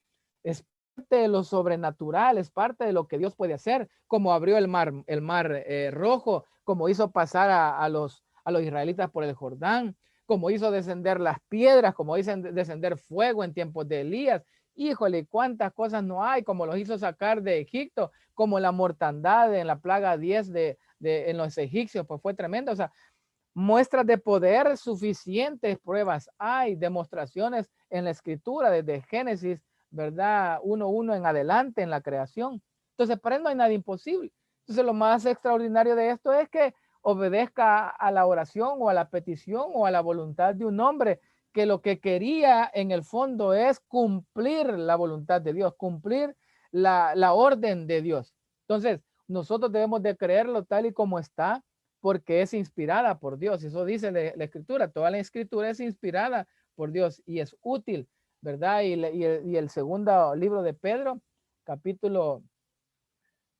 es parte de lo sobrenatural, es parte de lo que Dios puede hacer, como abrió el mar rojo, como hizo pasar a los israelitas por el Jordán, como hizo descender las piedras, como hizo descender fuego en tiempos de Elías. Híjole, cuántas cosas no hay, como los hizo sacar de Egipto, como la mortandad en la plaga 10 en los egipcios, pues fue tremendo. O sea, muestras de poder suficientes, pruebas hay, demostraciones en la escritura desde Génesis, ¿verdad? 1:1 en adelante en la creación. Entonces, para él no hay nada imposible. Entonces, lo más extraordinario de esto es que obedezca a la oración o a la petición o a la voluntad de un hombre que lo que quería en el fondo es cumplir la voluntad de Dios, cumplir la orden de Dios. Entonces, nosotros debemos de creerlo tal y como está, porque es inspirada por Dios. Eso dice la Escritura. Toda la Escritura es inspirada por Dios y es útil, ¿verdad? Y el segundo libro de Pedro, capítulo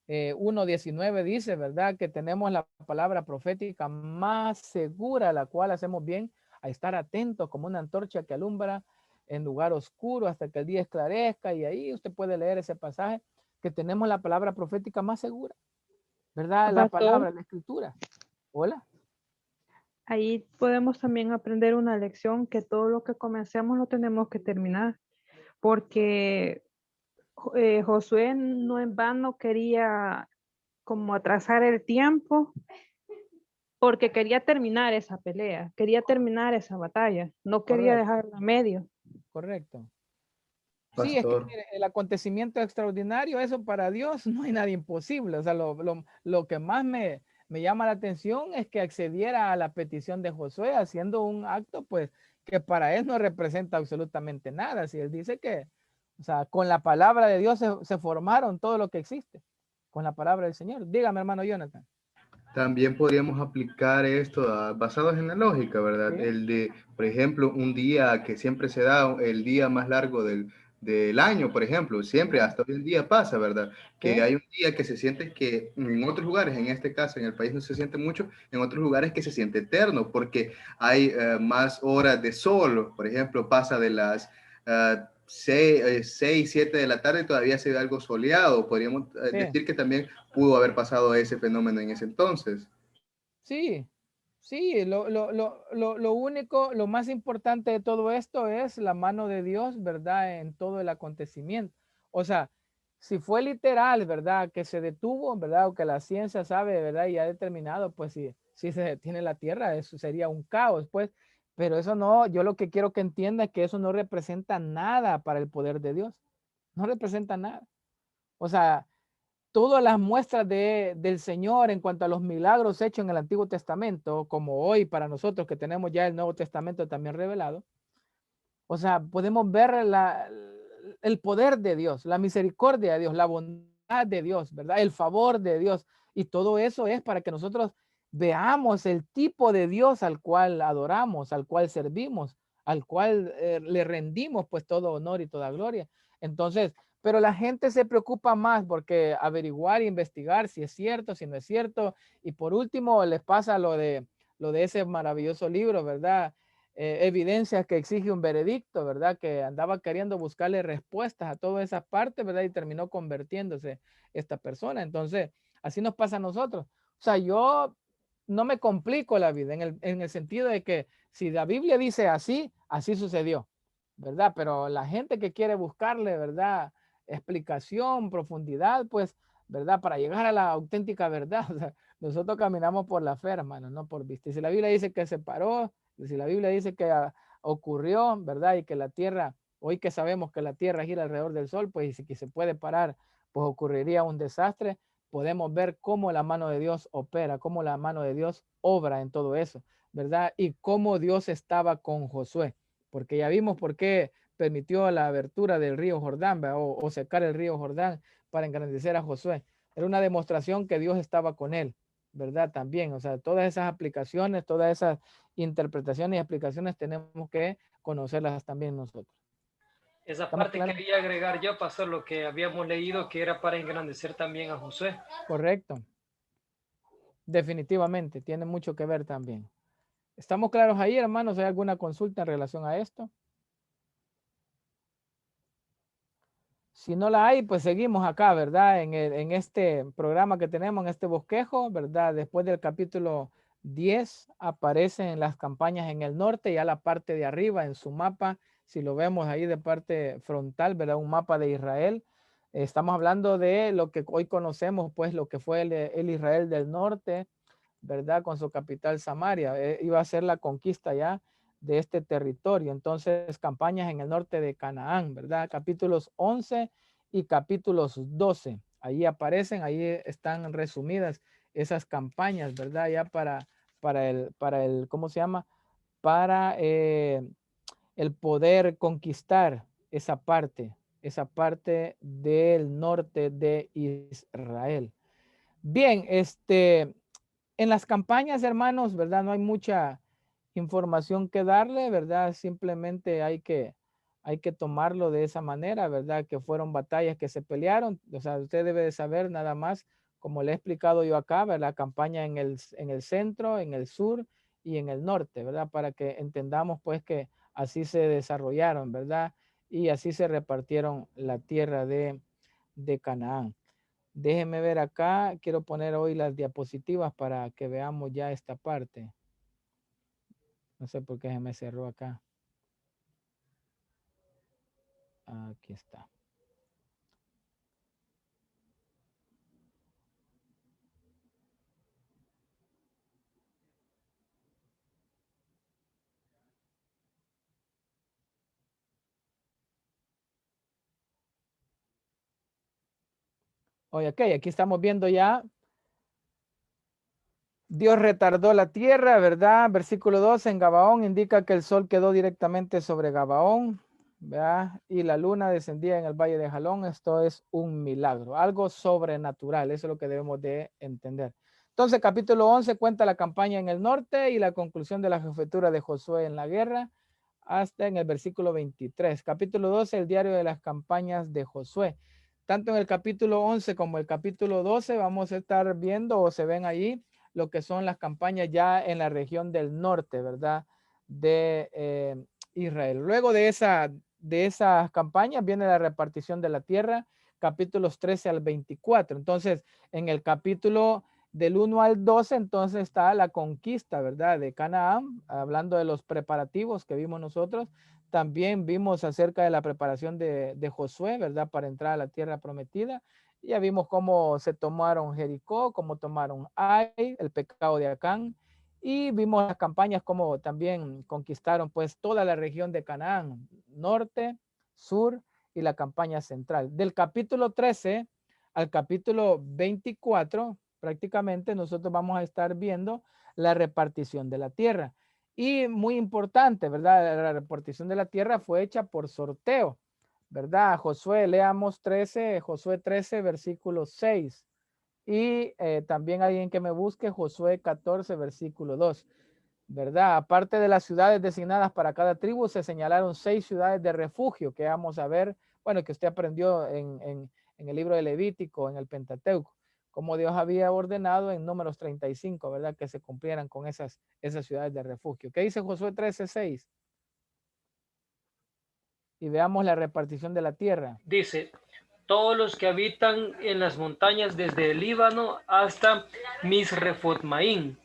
1:19 dice, ¿verdad? Que tenemos la palabra profética más segura, la cual hacemos bien a estar atentos como una antorcha que alumbra en lugar oscuro hasta que el día esclarezca. Y ahí usted puede leer ese pasaje, que tenemos la palabra profética más segura, ¿verdad? La palabra, la escritura. Hola. Ahí podemos también aprender una lección, que todo lo que comencemos lo tenemos que terminar, porque Josué no en vano quería como atrasar el tiempo, porque quería terminar esa pelea, quería terminar esa batalla, no quería dejarla a medio. Correcto. Pastor. Sí, es que mire, el acontecimiento extraordinario, eso para Dios no hay nada imposible. O sea, lo que más me llama la atención es que accediera a la petición de Josué haciendo un acto, pues, que para él no representa absolutamente nada. Si él dice que, o sea, con la palabra de Dios se formaron todo lo que existe, con la palabra del Señor. Dígame, hermano Jonathan. También podríamos aplicar esto basados en la lógica, ¿verdad? Sí. El de, por ejemplo, un día que siempre se da, el día más largo del año, por ejemplo, siempre hasta hoy en día pasa, ¿verdad? Que Sí. hay un día que se siente que en otros lugares, en este caso en el país no se siente mucho, en otros lugares que se siente eterno, porque hay más horas de sol, por ejemplo, pasa de las 6, 7 de la tarde y todavía se ve algo soleado. Podríamos decir que también pudo haber pasado ese fenómeno en ese entonces. Sí, sí, lo único, lo más importante de todo esto es la mano de Dios, ¿verdad? En todo el acontecimiento. O sea, si fue literal, ¿verdad? Que se detuvo, ¿verdad? O que la ciencia sabe, ¿verdad? Y ha determinado, pues si se detiene la Tierra, eso sería un caos, pues. Pero eso no, yo lo que quiero que entienda es que eso no representa nada para el poder de Dios. No representa nada. O sea, todas las muestras del Señor en cuanto a los milagros hechos en el Antiguo Testamento, como hoy para nosotros que tenemos ya el Nuevo Testamento también revelado, o sea, podemos ver el poder de Dios, la misericordia de Dios, la bondad de Dios, ¿verdad? El favor de Dios. Y todo eso es para que nosotros veamos el tipo de Dios al cual adoramos, al cual servimos, al cual le rendimos pues todo honor y toda gloria. Entonces, pero la gente se preocupa más porque averiguar e investigar si es cierto, si no es cierto. Y por último, les pasa lo de ese maravilloso libro, ¿verdad? Evidencias que exige un veredicto, ¿verdad? Que andaba queriendo buscarle respuestas a todas esas partes, ¿verdad? Y terminó convirtiéndose esta persona. Entonces, así nos pasa a nosotros. O sea, yo no me complico la vida en el sentido de que si la Biblia dice así, así sucedió, ¿verdad? Pero la gente que quiere buscarle, ¿verdad? Explicación, profundidad, pues, ¿verdad? Para llegar a la auténtica verdad. O sea, nosotros caminamos por la fe, hermano, no por vista. Y si la Biblia dice que se paró, si la Biblia dice que ocurrió, ¿verdad? Y que la tierra, hoy que sabemos que la tierra gira alrededor del sol, pues y si que se puede parar, pues ocurriría un desastre. Podemos ver cómo la mano de Dios opera, cómo la mano de Dios obra en todo eso, ¿verdad? Y cómo Dios estaba con Josué, porque ya vimos por qué permitió la abertura del río Jordán, ¿verdad? O secar el río Jordán para engrandecer a Josué. Era una demostración que Dios estaba con él, ¿verdad? También, o sea, todas esas aplicaciones, todas esas interpretaciones y explicaciones tenemos que conocerlas también nosotros. Esa parte quería agregar yo, pastor, lo que habíamos leído que era para engrandecer también a Josué. Correcto. Definitivamente, tiene mucho que ver también. ¿Estamos claros ahí, hermanos? ¿Hay alguna consulta en relación a esto? Si no la hay, pues seguimos acá, ¿verdad? En este programa que tenemos, en este bosquejo, ¿verdad? Después del capítulo 10 aparecen las campañas en el norte, ya la parte de arriba en su mapa, si lo vemos ahí de parte frontal, ¿verdad? Un mapa de Israel. Estamos hablando de lo que hoy conocemos, pues lo que fue el Israel del norte, ¿verdad? Con su capital Samaria. Iba a ser la conquista ya de este territorio. Entonces, campañas en el norte de Canaán, ¿verdad? Capítulos 11 y capítulos 12. Ahí aparecen, ahí están resumidas esas campañas, ¿verdad? Ya para el ¿cómo se llama? Para el poder conquistar esa parte del norte de Israel. Bien, en las campañas, hermanos, ¿verdad? No hay mucha información que darle, ¿verdad? Simplemente hay que tomarlo de esa manera, ¿verdad? Que fueron batallas que se pelearon. O sea, usted debe de saber nada más, como le he explicado yo acá, ¿verdad? La campaña en el centro, en el sur y en el norte, ¿verdad? Para que entendamos pues que así se desarrollaron, ¿verdad? Y así se repartieron la tierra de Canaán. Déjenme ver acá, quiero poner hoy las diapositivas para que veamos ya esta parte. No sé por qué se me cerró acá. Aquí está. Oye, ok, aquí estamos viendo ya. Dios retardó la tierra, ¿verdad? Versículo 12 en Gabaón indica que el sol quedó directamente sobre Gabaón, ¿verdad? Y la luna descendía en el valle de Jalón. Esto es un milagro, algo sobrenatural. Eso es lo que debemos de entender. Entonces, capítulo 11 cuenta la campaña en el norte y la conclusión de la jefatura de Josué en la guerra hasta en el versículo 23. Capítulo 12, el diario de las campañas de Josué. Tanto en el capítulo 11 como el capítulo 12 vamos a estar viendo o se ven ahí lo que son las campañas ya en la región del norte, ¿verdad? De Israel. Luego de esas campañas viene la repartición de la tierra, capítulos 13 al 24. Entonces, en el capítulo del 1 al 12, entonces está la conquista, ¿verdad? De Canaán, hablando de los preparativos que vimos nosotros. También vimos acerca de la preparación de Josué, ¿verdad? Para entrar a la tierra prometida. Ya vimos cómo se tomaron Jericó, cómo tomaron Ai, el pecado de Acán. Y vimos las campañas como también conquistaron pues toda la región de Canaán, norte, sur y la campaña central. Del capítulo 13 al capítulo 24, prácticamente nosotros vamos a estar viendo la repartición de la tierra. Y muy importante, ¿verdad? La repartición de la tierra fue hecha por sorteo, ¿verdad? Josué, leamos 13, Josué 13, versículo 6. Y también alguien que me busque Josué 14, versículo 2. ¿Verdad? Aparte de las ciudades designadas para cada tribu, se señalaron 6 ciudades de refugio que vamos a ver, bueno, que usted aprendió en el libro de Levítico, en el Pentateuco, como Dios había ordenado en Números 35, ¿verdad? Que se cumplieran con esas ciudades de refugio. ¿Qué dice Josué 13:6? Y veamos la repartición de la tierra. Dice, todos los que habitan en las montañas desde el Líbano hasta Misrefotmaín,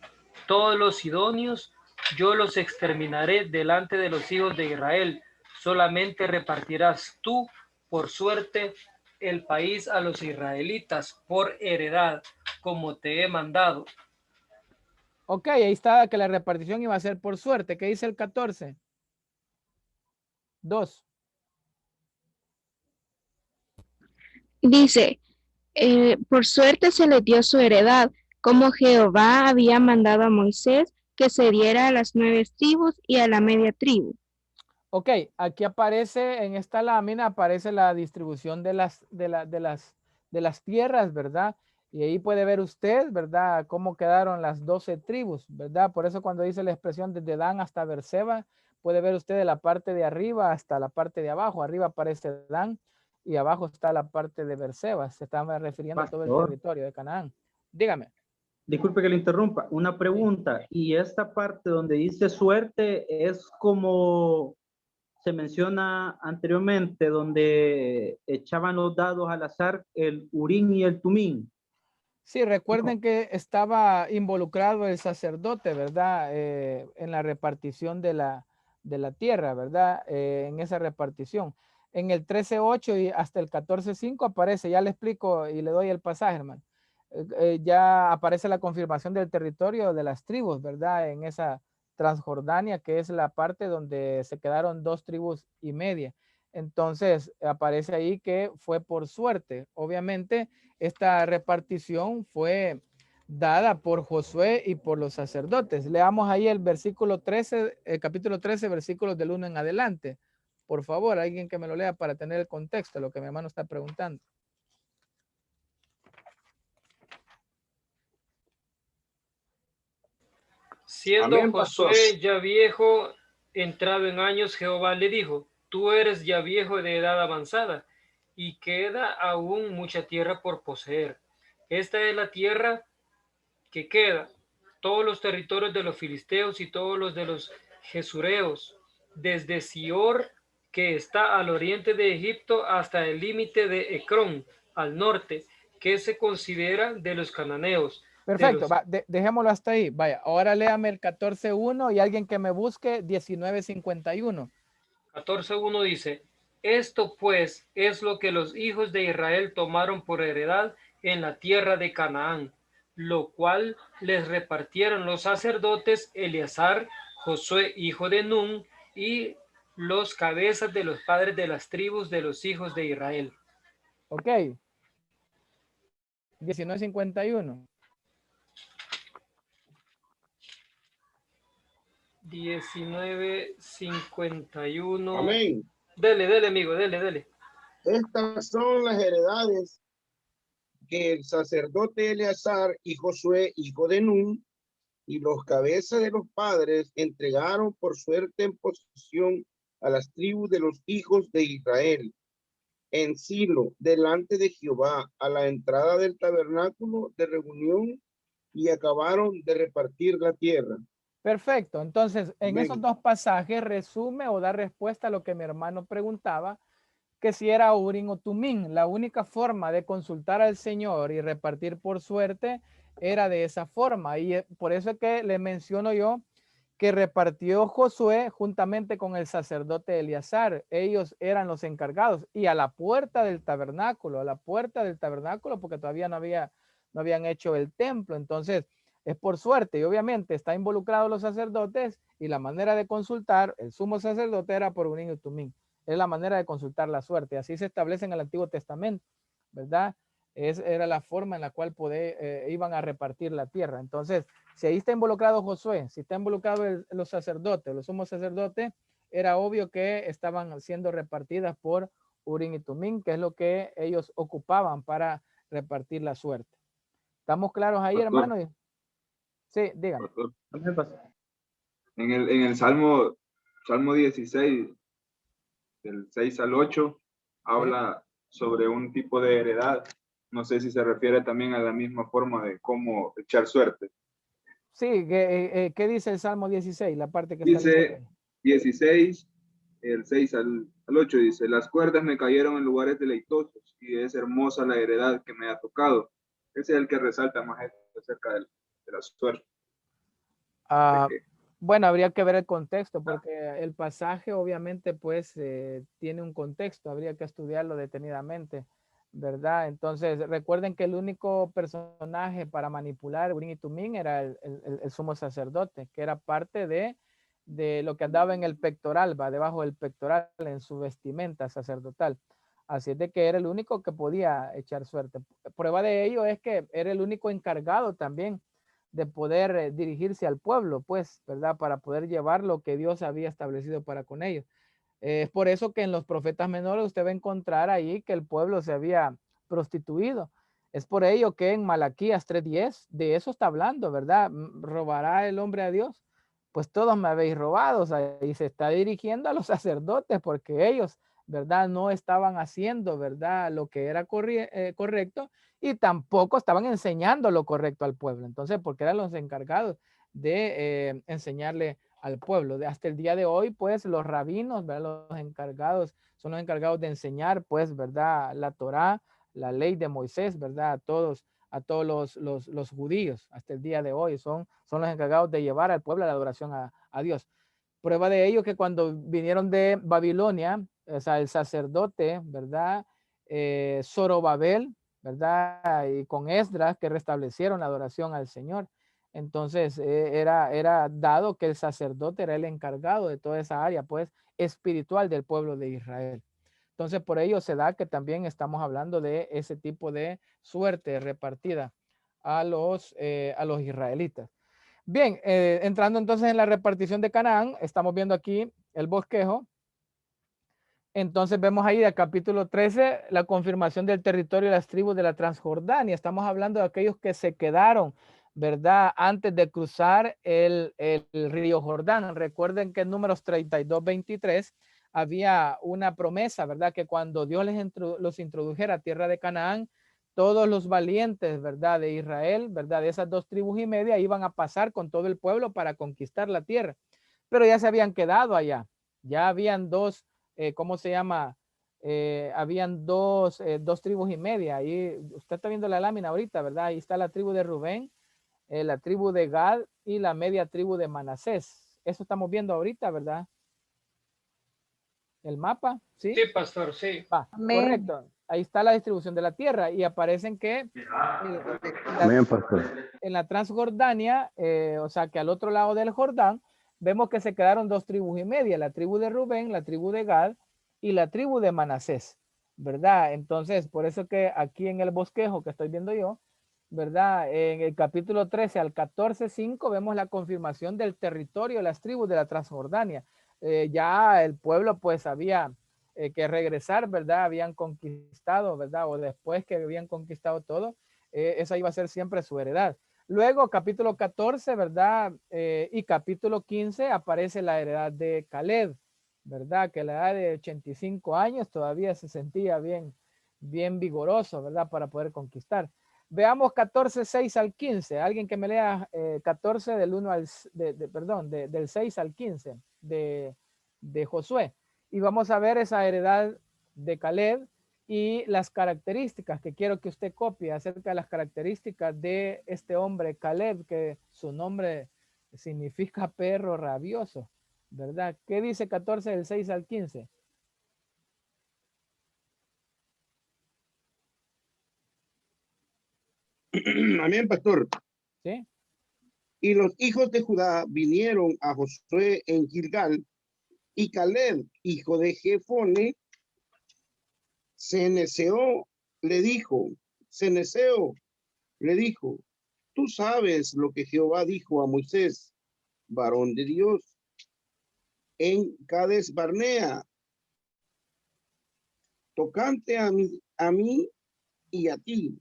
todos los sidonios, yo los exterminaré delante de los hijos de Israel. Solamente repartirás tú por suerte el país a los israelitas por heredad, como te he mandado. Ok, ahí estaba que la repartición iba a ser por suerte. ¿Qué dice el 14? 2. Dice, por suerte se les dio su heredad, como Jehová había mandado a Moisés que se diera a las 9 tribus y a la media tribu. Ok, aquí aparece, en esta lámina aparece la distribución de las tierras, ¿verdad? Y ahí puede ver usted, ¿verdad? Cómo quedaron las 12 tribus, ¿verdad? Por eso cuando dice la expresión desde Dan hasta Beerseba, puede ver usted de la parte de arriba hasta la parte de abajo. Arriba aparece Dan y abajo está la parte de Beerseba. Se está refiriendo a todo el territorio de Canaán. Dígame. Disculpe que le interrumpa. Una pregunta. ¿Y esta parte donde dice suerte es como se menciona anteriormente, donde echaban los dados al azar el Urín y el Tumín? Sí, recuerden que estaba involucrado el sacerdote, ¿verdad? En la repartición de la tierra, ¿verdad? En esa repartición. En el 13.8 y hasta el 14.5 aparece, ya le explico y le doy el pasaje, hermano. Ya aparece la confirmación del territorio de las tribus, ¿verdad? En esa Transjordania, que es la parte donde se quedaron 2 tribus y media. Entonces, aparece ahí que fue por suerte. Obviamente, esta repartición fue dada por Josué y por los sacerdotes. Leamos ahí el versículo 13, el capítulo 13, versículos del 1 en adelante. Por favor, alguien que me lo lea para tener el contexto de lo que mi hermano está preguntando. Siendo Amén, pastor. Josué ya viejo, entrado en años, Jehová le dijo, tú eres ya viejo de edad avanzada, y queda aún mucha tierra por poseer. Esta es la tierra que queda, todos los territorios de los filisteos y todos los de los jesureos, desde Sior, que está al oriente de Egipto, hasta el límite de Ecrón, al norte, que se considera de los cananeos. Perfecto, dejémoslo hasta ahí. Vaya, ahora léame el 14.1 y alguien que me busque 19.51. 14.1 dice, esto pues es lo que los hijos de Israel tomaron por heredad en la tierra de Canaán, lo cual les repartieron los sacerdotes Eleazar, Josué, hijo de Nun, y los cabezas de los padres de las tribus de los hijos de Israel. Ok. 19.51. 19.51. Amén. Dele, amigo, dele. Estas son las heredades que el sacerdote Eleazar y Josué, hijo de Nun, y los cabezas de los padres entregaron por suerte en posesión a las tribus de los hijos de Israel, en Silo, delante de Jehová, a la entrada del tabernáculo de reunión, y acabaron de repartir la tierra. Perfecto. Entonces, en Amén. esos 2 pasajes resume o da respuesta a lo que mi hermano preguntaba, que si era Urim o Tumín. La única forma de consultar al Señor y repartir por suerte era de esa forma. Y por eso es que le menciono yo que repartió Josué juntamente con el sacerdote Eleazar. Ellos eran los encargados. Y a la puerta del tabernáculo, porque todavía no habían hecho el templo. Entonces, es por suerte. Y obviamente está involucrado los sacerdotes y la manera de consultar el sumo sacerdote era por Urim y Tumín. Es la manera de consultar la suerte. Así se establece en el Antiguo Testamento, ¿verdad? Era la forma en la cual iban a repartir la tierra. Entonces, si ahí está involucrado Josué, si está involucrado los sacerdotes, los sumos sacerdotes, era obvio que estaban siendo repartidas por Urim y Tumim, que es lo que ellos ocupaban para repartir la suerte. ¿Estamos claros ahí, hermano? Sí, dígame. En el Salmo 16, del 6 al 8, habla sobre un tipo de heredad. No sé si se refiere también a la misma forma de cómo echar suerte. Sí, ¿qué dice el Salmo 16? La parte que dice 16, el 6 al 8, dice: las cuerdas me cayeron en lugares deleitosos y es hermosa la heredad que me ha tocado. Ese es el que resalta más acerca de la suerte. Bueno, habría que ver el contexto, porque el pasaje obviamente pues tiene un contexto, habría que estudiarlo detenidamente, ¿verdad? Entonces recuerden que el único personaje para manipular Urim y Tumim era el sumo sacerdote, que era parte de lo que andaba en el pectoral, va debajo del pectoral, en su vestimenta sacerdotal. Así es de que era el único que podía echar suerte. Prueba de ello es que era el único encargado también de poder dirigirse al pueblo, pues, ¿verdad? Para poder llevar lo que Dios había establecido para con ellos. Es por eso que en los profetas menores usted va a encontrar ahí que el pueblo se había prostituido. Es por ello que en Malaquías 3:10 de eso está hablando, ¿verdad? ¿Robará el hombre a Dios? Pues todos me habéis robado. O sea, y se está dirigiendo a los sacerdotes porque ellos, ¿verdad? No estaban haciendo, ¿verdad? Lo que era correcto, y tampoco estaban enseñando lo correcto al pueblo. Entonces, porque eran los encargados de enseñarle al pueblo. Hasta el día de hoy, pues, los rabinos, ¿verdad? Los encargados, son los encargados de enseñar, pues, ¿verdad? La Torá, la ley de Moisés, ¿verdad? A todos los judíos, hasta el día de hoy, son los encargados de llevar al pueblo a la adoración a Dios. Prueba de ello que cuando vinieron de Babilonia, o sea, el sacerdote, ¿verdad? Zorobabel, ¿verdad? Y con Esdras, que restablecieron la adoración al Señor. Entonces, era dado que el sacerdote era el encargado de toda esa área, pues, espiritual del pueblo de Israel. Entonces, por ello se da que también estamos hablando de ese tipo de suerte repartida a los israelitas. Bien, entrando entonces en la repartición de Canaán, estamos viendo aquí el bosquejo. Entonces vemos ahí del capítulo 13 la confirmación del territorio de las tribus de la Transjordania. Estamos hablando de aquellos que se quedaron, ¿verdad? Antes de cruzar el río Jordán. Recuerden que en Números 32:23 había una promesa, ¿verdad? Que cuando Dios los introdujera a tierra de Canaán, todos los valientes, ¿verdad? De Israel, ¿verdad? De esas 2,5 tribus iban a pasar con todo el pueblo para conquistar la tierra. Pero ya se habían quedado allá. Ya habían dos, ¿cómo se llama? Habían dos tribus y media. Ahí usted está viendo la lámina ahorita, ¿verdad? Ahí está la tribu de Rubén, la tribu de Gad y la media tribu de Manasés. Eso estamos viendo ahorita, ¿verdad? El mapa, ¿sí? Sí, pastor, sí. Correcto. Ahí está la distribución de la tierra y aparecen que en la Transjordania, o sea que al otro lado del Jordán, vemos que se quedaron 2,5 tribus, la tribu de Rubén, la tribu de Gad y la tribu de Manasés, ¿verdad? Entonces, por eso que aquí en el bosquejo que estoy viendo yo, ¿verdad? En el capítulo 13 al 14:5 vemos la confirmación del territorio de las tribus de la Transjordania. Ya el pueblo pues había que regresar, ¿verdad? Habían conquistado, ¿verdad? O después que habían conquistado todo, esa iba a ser siempre su heredad. Luego, capítulo 14, ¿verdad? Y capítulo 15 aparece la heredad de Caleb, ¿verdad? Que a la edad de 85 años todavía se sentía bien vigoroso, ¿verdad? Para poder conquistar. Veamos 14:6 al 15. Alguien que me lea 14 del 6 al 15 de Josué. Y vamos a ver esa heredad de Caleb y las características que quiero que usted copie acerca de las características de este hombre Caleb, que su nombre significa perro rabioso, ¿verdad? ¿Qué dice 14 del 6 al 15? Amén, pastor. Sí. Y los hijos de Judá vinieron a Josué en Gilgal, y Caleb, hijo de Jefone, Ceneseo, le dijo: ceneceo, le dijo, tú sabes lo que Jehová dijo a Moisés, varón de Dios, en Cades Barnea, tocante a mí y a ti.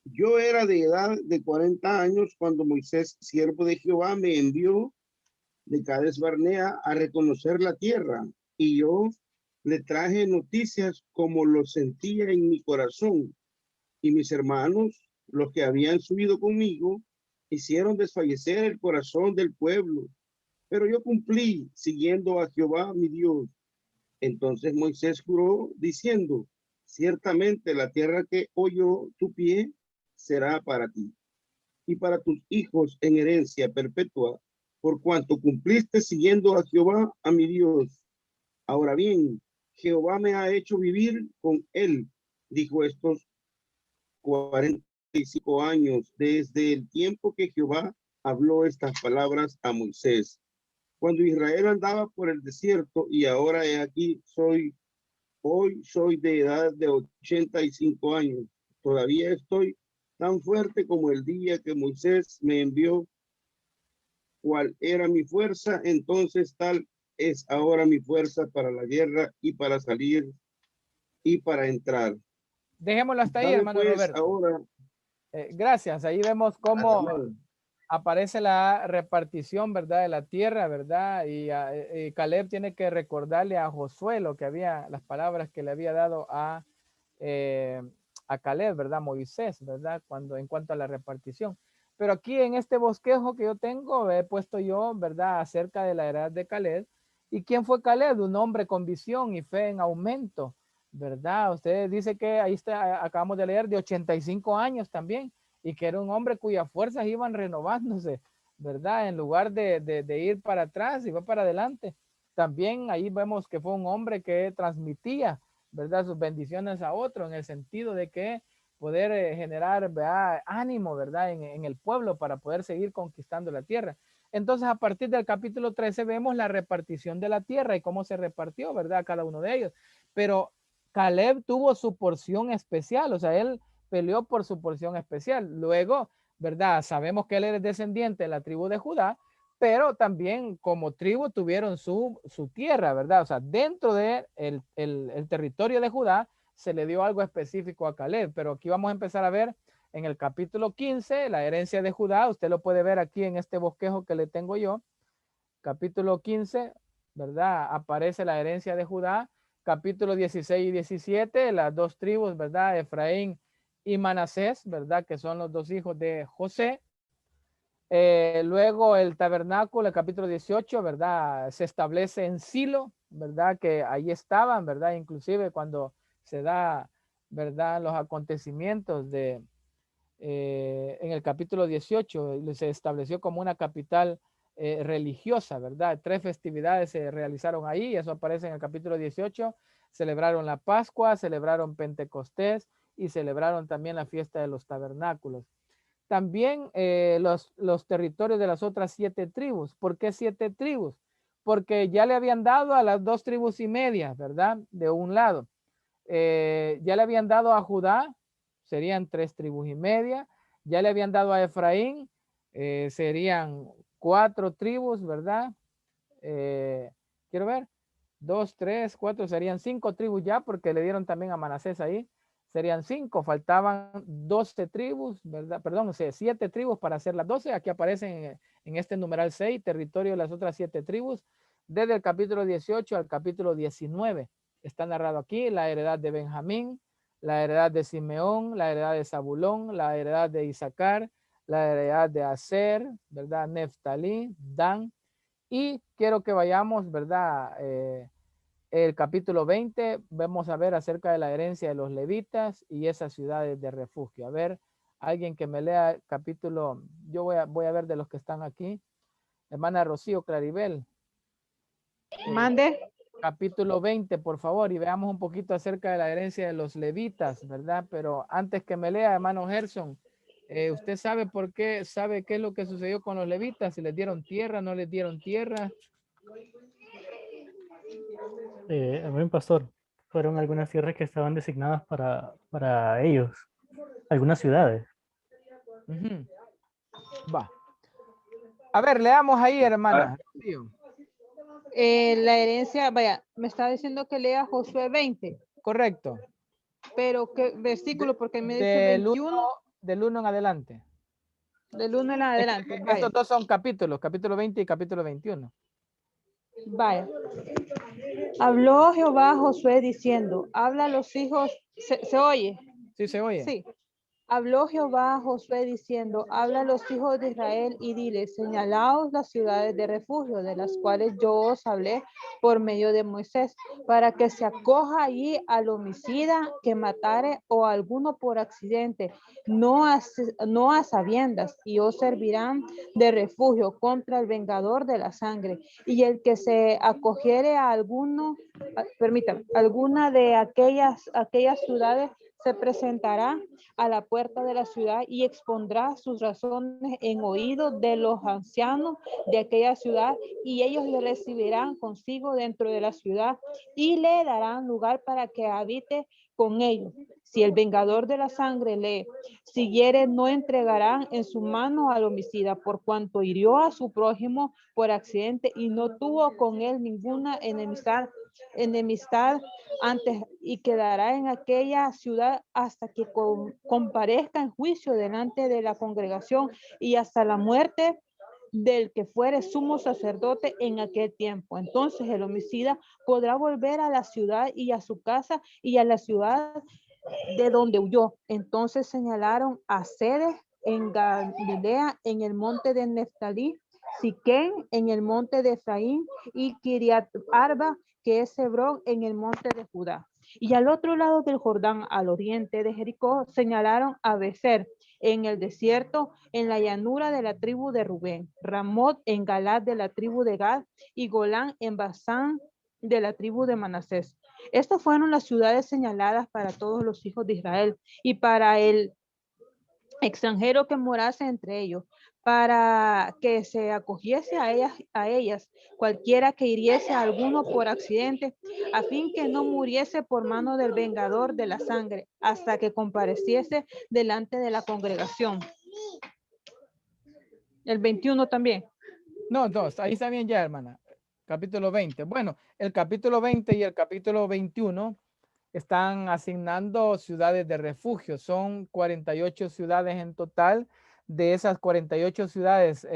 Yo era de edad de 40 años cuando Moisés, siervo de Jehová, me envió de Cades Barnea a reconocer la tierra, y yo le traje noticias como lo sentía en mi corazón, y mis hermanos, los que habían subido conmigo, hicieron desfallecer el corazón del pueblo, pero yo cumplí siguiendo a Jehová mi Dios. Entonces Moisés juró diciendo, ciertamente la tierra que oyó tu pie será para ti y para tus hijos en herencia perpetua, por cuanto cumpliste siguiendo a Jehová, a mi Dios. Ahora bien, Jehová me ha hecho vivir con él, dijo estos 45 años, desde el tiempo que Jehová habló estas palabras a Moisés. Cuando Israel andaba por el desierto, y ahora he aquí, hoy soy de edad de 85 años. Todavía estoy tan fuerte como el día que Moisés me envió. ¿Cuál era mi fuerza? Entonces tal es ahora mi fuerza para la guerra y para salir y para entrar. Dejémoslo hasta ahí, Dame hermano pues Roberto. ahora. Gracias. Ahí vemos cómo aparece la repartición, ¿verdad? De la tierra, ¿verdad? Y Caleb tiene que recordarle a Josué lo que había, las palabras que le había dado a Caleb, ¿verdad? Moisés, ¿verdad? En cuanto a la repartición. Pero aquí en este bosquejo que yo tengo, he puesto yo, ¿verdad? Acerca de la edad de Caleb. ¿Y quién fue Caleb? Un hombre con visión y fe en aumento, ¿verdad? Usted dice que ahí está, acabamos de leer, de 85 años también, y que era un hombre cuyas fuerzas iban renovándose, ¿verdad? En lugar de ir para atrás, iba para adelante. También ahí vemos que fue un hombre que transmitía, ¿verdad? Sus bendiciones a otro, en el sentido de que poder generar, ¿verdad? Ánimo, ¿verdad? En el pueblo para poder seguir conquistando la tierra. Entonces, a partir del capítulo 13 vemos la repartición de la tierra y cómo se repartió, ¿verdad? Cada uno de ellos. Pero Caleb tuvo su porción especial, o sea, él peleó por su porción especial. Luego, ¿verdad? Sabemos que él es descendiente de la tribu de Judá, pero también como tribu tuvieron su tierra, ¿verdad? O sea, dentro de el territorio de Judá se le dio algo específico a Caleb, pero aquí vamos a empezar a ver en el capítulo 15, la herencia de Judá. Usted lo puede ver aquí en este bosquejo que le tengo yo. Capítulo 15, ¿verdad? Aparece la herencia de Judá. Capítulo 16 y 17, las dos tribus, ¿verdad? Efraín y Manasés, ¿verdad? Que son los dos hijos de José. Luego el tabernáculo, el capítulo 18, ¿verdad? Se establece en Silo, ¿verdad? Que ahí estaban, ¿verdad? Inclusive cuando se da, ¿verdad? Los acontecimientos en el capítulo 18, se estableció como una capital religiosa, ¿verdad? 3 festividades se realizaron ahí, eso aparece en el capítulo 18, celebraron la Pascua, celebraron Pentecostés y celebraron también la fiesta de los tabernáculos. También los territorios de las otras 7 tribus. ¿Por qué 7 tribus? Porque ya le habían dado a las 2 tribus y media, ¿verdad? De un lado. Ya le habían dado a Judá, serían 3 tribus y media. Ya le habían dado a Efraín, serían 4 tribus, ¿verdad? Quiero ver, 2, 3, 4, serían 5 tribus ya, porque le dieron también a Manasés ahí. Serían 5, faltaban 12 tribus, ¿verdad? Perdón, 7 tribus para hacer las 12. Aquí aparecen en este numeral 6, territorio de las otras 7 tribus, desde el capítulo 18 al capítulo 19. Está narrado aquí la heredad de Benjamín, la heredad de Simeón, la heredad de Zabulón, la heredad de Isaacar, la heredad de Aser, ¿verdad? Neftalí, Dan. Y quiero que vayamos, ¿verdad? El capítulo 20, vamos a ver acerca de la herencia de los levitas y esas ciudades de refugio. A ver, alguien que me lea el capítulo, yo voy a ver de los que están aquí. Hermana Rocío Claribel. Mande. Capítulo 20, por favor, y veamos un poquito acerca de la herencia de los levitas, ¿verdad? Pero antes que me lea, hermano Gerson, ¿usted sabe por qué, sabe qué es lo que sucedió con los levitas? ¿Si les dieron tierra, no les dieron tierra? Buen pastor, fueron algunas tierras que estaban designadas para ellos, algunas ciudades. Ujú. Va. A ver, leamos ahí, hermana. La herencia, vaya, me está diciendo que lea Josué 20. Correcto. Pero ¿qué versículo? Porque me dice Del 21. Del 1 en adelante. Del 1 en adelante. Vaya. Estos dos son capítulos, capítulo 20 y capítulo 21. Vaya. Habló Jehová a Josué diciendo, habla a los hijos, ¿se oye? Sí, se oye. Sí. Habló Jehová a Josué diciendo, habla a los hijos de Israel y diles, señalaos las ciudades de refugio, de las cuales yo os hablé por medio de Moisés, para que se acoja allí al homicida que matare o alguno por accidente, no a sabiendas, y os servirán de refugio contra el vengador de la sangre. Y el que se acogiere a alguno, permítame, alguna de aquellas ciudades, se presentará a la puerta de la ciudad y expondrá sus razones en oído de los ancianos de aquella ciudad, y ellos le recibirán consigo dentro de la ciudad y le darán lugar para que habite con ellos. Si el vengador de la sangre le siguiere, no entregarán en su mano al homicida, por cuanto hirió a su prójimo por accidente y no tuvo con él ninguna enemistad antes, y quedará en aquella ciudad hasta que comparezca en juicio delante de la congregación y hasta la muerte del que fuere sumo sacerdote en aquel tiempo. Entonces el homicida podrá volver a la ciudad y a su casa y a la ciudad de donde huyó. Entonces señalaron a Cedes en Galilea, en el monte de Neftalí, Siquén en el monte de Efraín y Kiriat Arba, que es Hebrón, en el monte de Judá. Y al otro lado del Jordán, al oriente de Jericó, señalaron a Becer en el desierto, en la llanura de la tribu de Rubén, Ramot en Galad de la tribu de Gad y Golán en Basán de la tribu de Manasés. Estas fueron las ciudades señaladas para todos los hijos de Israel y para el extranjero que morase entre ellos, para que se acogiese a ellas cualquiera que hiriese a alguno por accidente, a fin que no muriese por mano del vengador de la sangre, hasta que compareciese delante de la congregación. El 21 también. No, ahí está bien ya, hermana. Capítulo 20. Bueno, el capítulo 20 y el capítulo 21 están asignando ciudades de refugio. Son 48 ciudades en total. De esas 48 ciudades,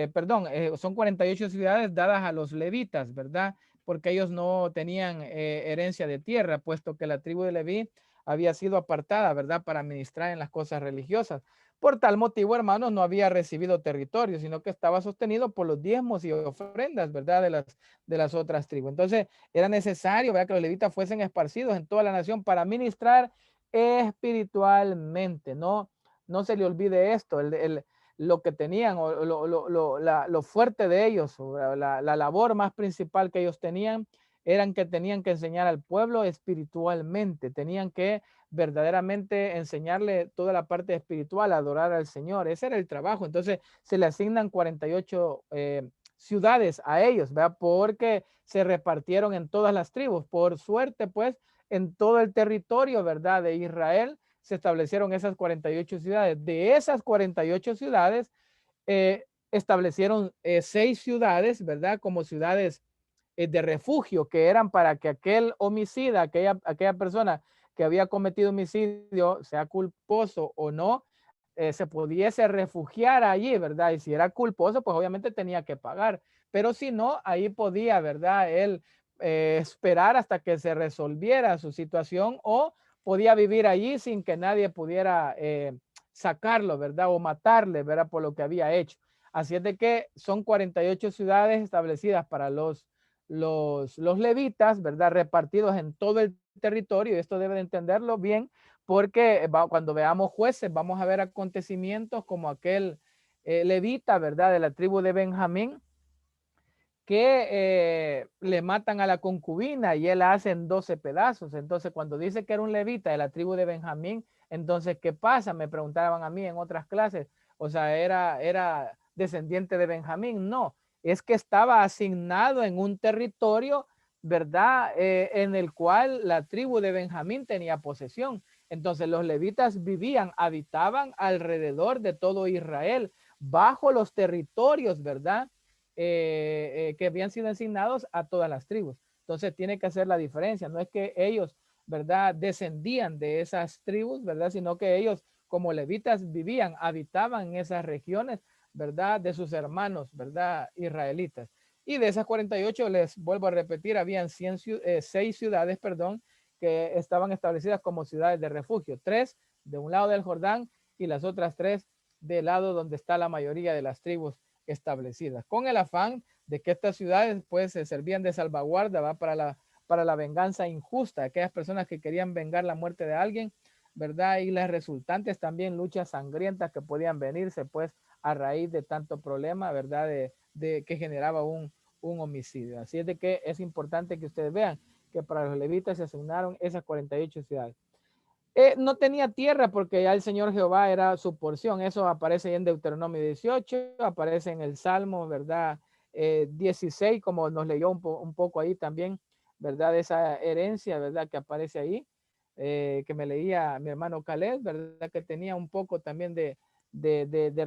son 48 ciudades dadas a los levitas, ¿verdad? Porque ellos no tenían herencia de tierra, puesto que la tribu de Leví había sido apartada, ¿verdad? Para administrar en las cosas religiosas. Por tal motivo, hermanos, no había recibido territorio, sino que estaba sostenido por los diezmos y ofrendas, ¿verdad? De las otras tribus. Entonces, era necesario, ¿verdad?, que los levitas fuesen esparcidos en toda la nación para ministrar espiritualmente. No se le olvide esto, lo que tenían, o lo fuerte de ellos, la labor más principal que ellos tenían, eran que tenían que enseñar al pueblo espiritualmente, tenían que verdaderamente enseñarle toda la parte espiritual, adorar al Señor. Ese era el trabajo. Entonces se le asignan 48 ciudades a ellos, ¿verdad? Porque se repartieron en todas las tribus. Por suerte, pues, en todo el territorio, ¿verdad?, de Israel se establecieron esas 48 ciudades. De esas 48 ciudades, establecieron 6 ciudades, ¿verdad?, como ciudades de refugio, que eran para que aquel homicida, aquella persona que había cometido homicidio, sea culposo o no, se pudiese refugiar allí, ¿verdad? Y si era culposo, pues obviamente tenía que pagar. Pero si no, ahí podía, ¿verdad?, él esperar hasta que se resolviera su situación, o podía vivir allí sin que nadie pudiera sacarlo, ¿verdad?, o matarle, ¿verdad?, por lo que había hecho. Así es de que son 48 ciudades establecidas para los levitas, ¿verdad?, repartidos en todo el territorio. Y esto debe de entenderlo bien, porque cuando veamos Jueces vamos a ver acontecimientos como aquel levita, ¿verdad?, de la tribu de Benjamín, que le matan a la concubina y él la hace en 12 pedazos. Entonces, cuando dice que era un levita de la tribu de Benjamín, entonces, ¿qué pasa? Me preguntaban a mí en otras clases. O sea, ¿era descendiente de Benjamín? No, es que estaba asignado en un territorio, ¿verdad?, en el cual la tribu de Benjamín tenía posesión. Entonces los levitas vivían, habitaban alrededor de todo Israel, bajo los territorios, ¿verdad? Que habían sido asignados a todas las tribus. Entonces tiene que hacer la diferencia. No es que ellos, ¿verdad?, descendían de esas tribus, ¿verdad? Sino que ellos como levitas vivían, habitaban en esas regiones, ¿verdad?, de sus hermanos, ¿verdad?, israelitas. Y de esas 48, les vuelvo a repetir, habían 6 ciudades, perdón, que estaban establecidas como ciudades de refugio. 3 de un lado del Jordán y las otras 3 del lado donde está la mayoría de las tribus establecidas, con el afán de que estas ciudades pues se servían de salvaguarda, ¿va?, para la venganza injusta, aquellas personas que querían vengar la muerte de alguien, ¿verdad? Y las resultantes también luchas sangrientas que podían venirse pues a raíz de tanto problema, ¿verdad? De que generaba un homicidio. Así es de que es importante que ustedes vean que para los levitas se asignaron esas 48 ciudades. No tenía tierra porque ya el Señor Jehová era su porción. Eso aparece en Deuteronomio 18, aparece en el Salmo, ¿verdad? 16, como nos leyó un poco ahí también, ¿verdad? Esa herencia, ¿verdad?, que aparece ahí, que me leía mi hermano Caleb, ¿verdad?, que tenía un poco también de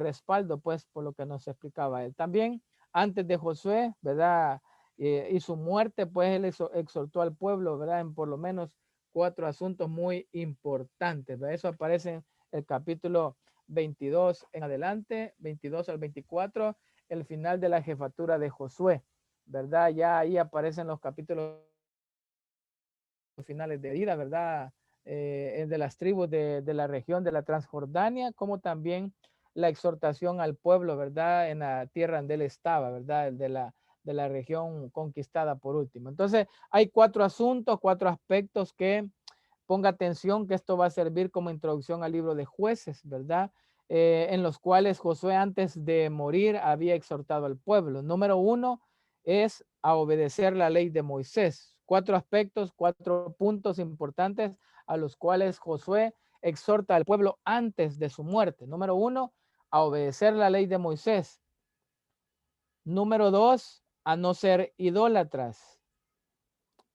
respaldo, pues, por lo que nos explicaba él. También, antes de Josué, ¿verdad?, y su muerte, pues, él exhortó al pueblo, ¿verdad?, en por lo menos 4 asuntos muy importantes, ¿verdad? Eso aparece en el capítulo 22 en adelante, 22 al 24, el final de la jefatura de Josué, ¿verdad? Ya ahí aparecen los capítulos finales de vida, ¿verdad? De las tribus de la región de la Transjordania, como también la exhortación al pueblo, ¿verdad?, en la tierra donde él estaba, ¿verdad?, de la región conquistada por último. Entonces, hay 4 asuntos, 4 aspectos que ponga atención, que esto va a servir como introducción al libro de Jueces, ¿verdad? En los cuales Josué antes de morir había exhortado al pueblo. Número 1 es a obedecer la ley de Moisés. 4 aspectos, 4 puntos importantes a los cuales Josué exhorta al pueblo antes de su muerte. Número 1, a obedecer la ley de Moisés. Número 2, a no ser idólatras.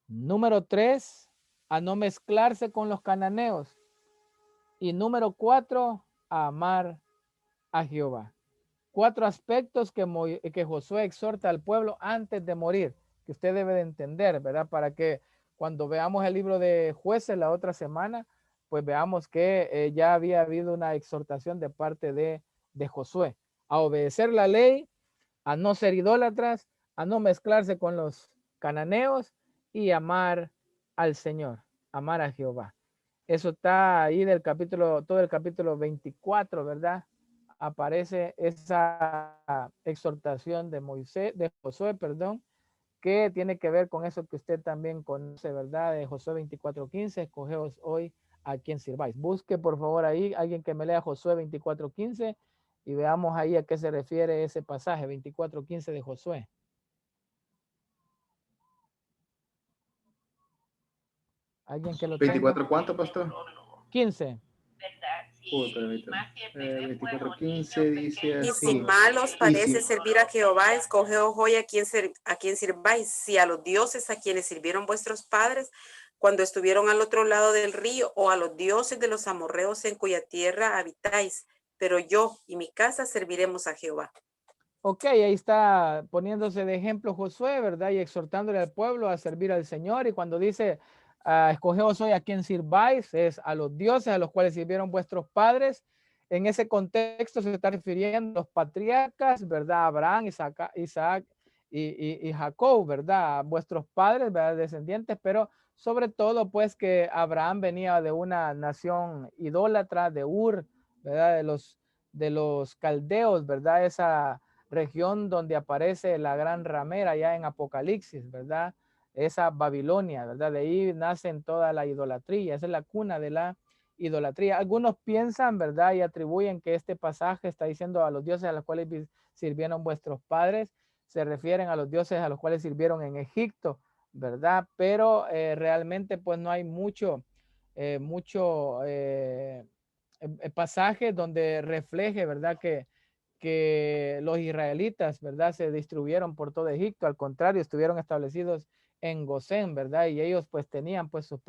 Número 3, a no mezclarse con los cananeos. Y número 4, a amar a Jehová. 4 aspectos que Josué exhorta al pueblo antes de morir, que usted debe de entender, ¿verdad? Para que cuando veamos el libro de Jueces la otra semana, pues veamos que ya había habido una exhortación de parte de Josué, a obedecer la ley, a no ser idólatras, a no mezclarse con los cananeos y amar al Señor, amar a Jehová. Eso está ahí del capítulo, todo el capítulo 24, ¿verdad? Aparece esa exhortación de Josué, perdón, que tiene que ver con eso que usted también conoce, ¿verdad? De Josué 24:15, escogeos hoy a quien sirváis. Busque por favor ahí alguien que me lea Josué 24:15 y veamos ahí a qué se refiere ese pasaje 24:15 de Josué. ¿Alguien que lo tenga? 24, ¿cuánto, pastor? 15. 24:15 dice Y así. si mal os Y parece si, servir a Jehová, escogeos hoy a quien sirváis, si a los dioses a quienes sirvieron vuestros padres cuando estuvieron al otro lado del río, o a los dioses de los amorreos en cuya tierra habitáis. Pero yo y mi casa serviremos a Jehová. Ok, ahí está poniéndose de ejemplo Josué, ¿verdad? Y exhortándole al pueblo a servir al Señor. Y cuando dice, escogeos hoy a quien sirváis, es a los dioses a los cuales sirvieron vuestros padres. En ese contexto se está refiriendo a los patriarcas, ¿verdad? Abraham, Isaac y Jacob, ¿verdad? Vuestros padres, ¿verdad? Descendientes, pero sobre todo, pues que Abraham venía de una nación idólatra, de Ur, ¿verdad? De los caldeos, ¿verdad? Esa región donde aparece la gran ramera ya en Apocalipsis, ¿verdad? Esa Babilonia, ¿verdad? De ahí nacen toda la idolatría, esa es la cuna de la idolatría. Algunos piensan, ¿verdad? Y atribuyen que este pasaje está diciendo a los dioses a los cuales sirvieron vuestros padres, se refieren a los dioses a los cuales sirvieron en Egipto, ¿verdad? Pero realmente pues no hay mucho pasaje donde refleje, ¿verdad? Que los israelitas, ¿verdad? Se distribuyeron por todo Egipto, al contrario, estuvieron establecidos en Gosén, ¿verdad? Y ellos pues tenían pues sus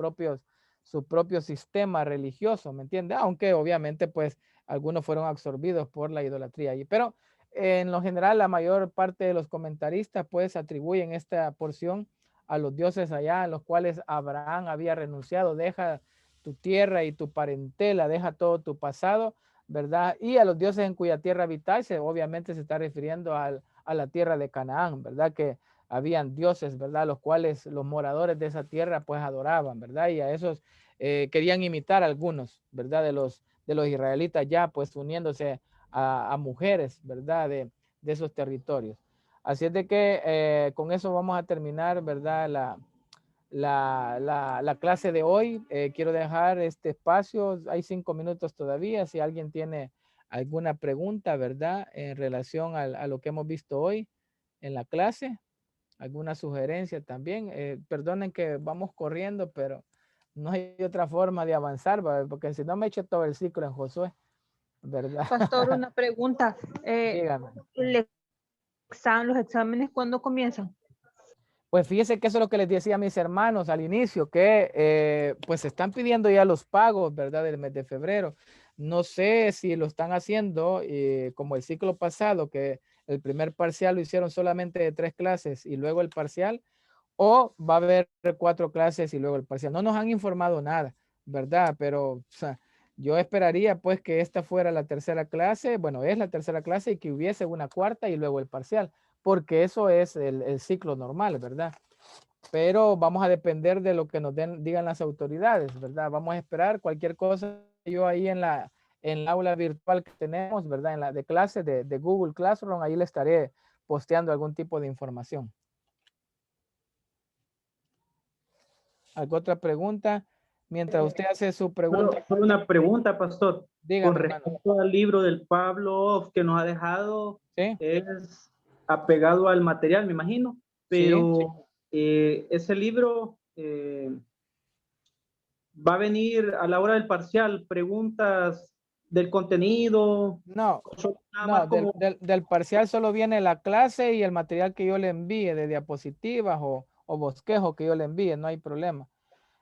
su propio sistema religioso, ¿me entiende? Aunque obviamente pues algunos fueron absorbidos por la idolatría allí, pero en lo general la mayor parte de los comentaristas pues atribuyen esta porción a los dioses allá, a los cuales Abraham había renunciado. Deja tu tierra y tu parentela, deja todo tu pasado, ¿verdad? Y a los dioses en cuya tierra habitáis, obviamente se está refiriendo a la tierra de Canaán, ¿verdad? Que habían dioses, ¿verdad? Los cuales los moradores de esa tierra pues adoraban, ¿verdad? Y a esos querían imitar a algunos, ¿verdad? De los israelitas ya pues uniéndose a mujeres, ¿verdad? De esos territorios. Así es de que con eso vamos a terminar, ¿verdad? La clase de hoy. Quiero dejar este espacio, hay 5 minutos todavía, si alguien tiene alguna pregunta, ¿verdad? En relación a lo que hemos visto hoy en la clase, alguna sugerencia también. Perdonen que vamos corriendo, pero no hay otra forma de avanzar, ¿verdad? Porque si no me echo todo el ciclo en Josué, ¿verdad? Pastor, una pregunta. Dígame. ¿Los exámenes cuándo comienzan? Pues fíjese que eso es lo que les decía a mis hermanos al inicio, que pues se están pidiendo ya los pagos, ¿verdad? Del mes de febrero. No sé si lo están haciendo como el ciclo pasado, que el primer parcial lo hicieron solamente de 3 clases y luego el parcial, o va a haber 4 clases y luego el parcial. No nos han informado nada, ¿verdad? Pero o sea, yo esperaría pues que esta fuera la tercera clase, bueno, es la tercera clase y que hubiese una cuarta y luego el parcial, porque eso es el ciclo normal, ¿verdad? Pero vamos a depender de lo que nos digan las autoridades, ¿verdad? Vamos a esperar cualquier cosa. Yo ahí en la aula virtual que tenemos, ¿verdad? En la de clase de Google Classroom, ahí le estaré posteando algún tipo de información. ¿Alguna otra pregunta? Mientras usted hace su pregunta. Solo una pregunta, pastor. Dígame, con respecto al libro del Pablo que nos ha dejado, ¿sí? Es apegado al material, me imagino, pero Sí. Ese libro va a venir a la hora del parcial, preguntas del contenido. No, no, del parcial solo viene la clase y el material que yo le envíe de diapositivas o bosquejo que yo le envíe, no hay problema.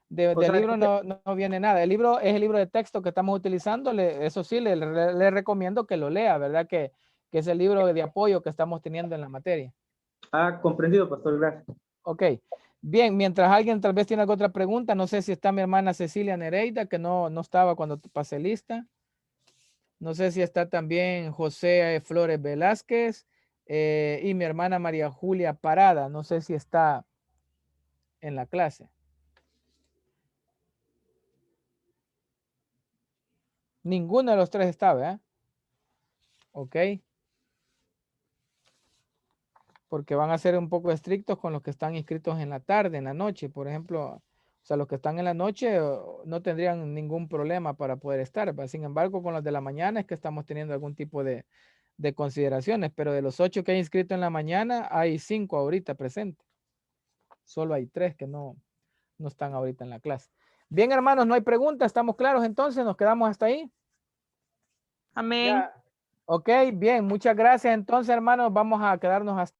Del libro no viene nada. El libro es el libro de texto que estamos utilizando. Eso sí, le recomiendo que lo lea, ¿verdad? Que es el libro de apoyo que estamos teniendo en la materia. Ah, comprendido, pastor, gracias. Ok. Bien, mientras alguien tal vez tiene alguna otra pregunta, no sé si está mi hermana Cecilia Nereida, que no estaba cuando pasé lista. No sé si está también José Flores Velázquez y mi hermana María Julia Parada. No sé si está en la clase. Ninguno de los 3 estaba, ¿eh? Ok. Porque van a ser un poco estrictos con los que están inscritos en la tarde, en la noche. Por ejemplo, o sea, los que están en la noche no tendrían ningún problema para poder estar. Sin embargo, con los de la mañana es que estamos teniendo algún tipo de consideraciones. Pero de los 8 que hay inscritos en la mañana, hay 5 ahorita presentes. Solo hay 3 que no están ahorita en la clase. Bien, hermanos, no hay preguntas. ¿Estamos claros entonces? ¿Nos quedamos hasta ahí? Amén. Ya. Ok, bien. Muchas gracias. Entonces, hermanos, vamos a quedarnos hasta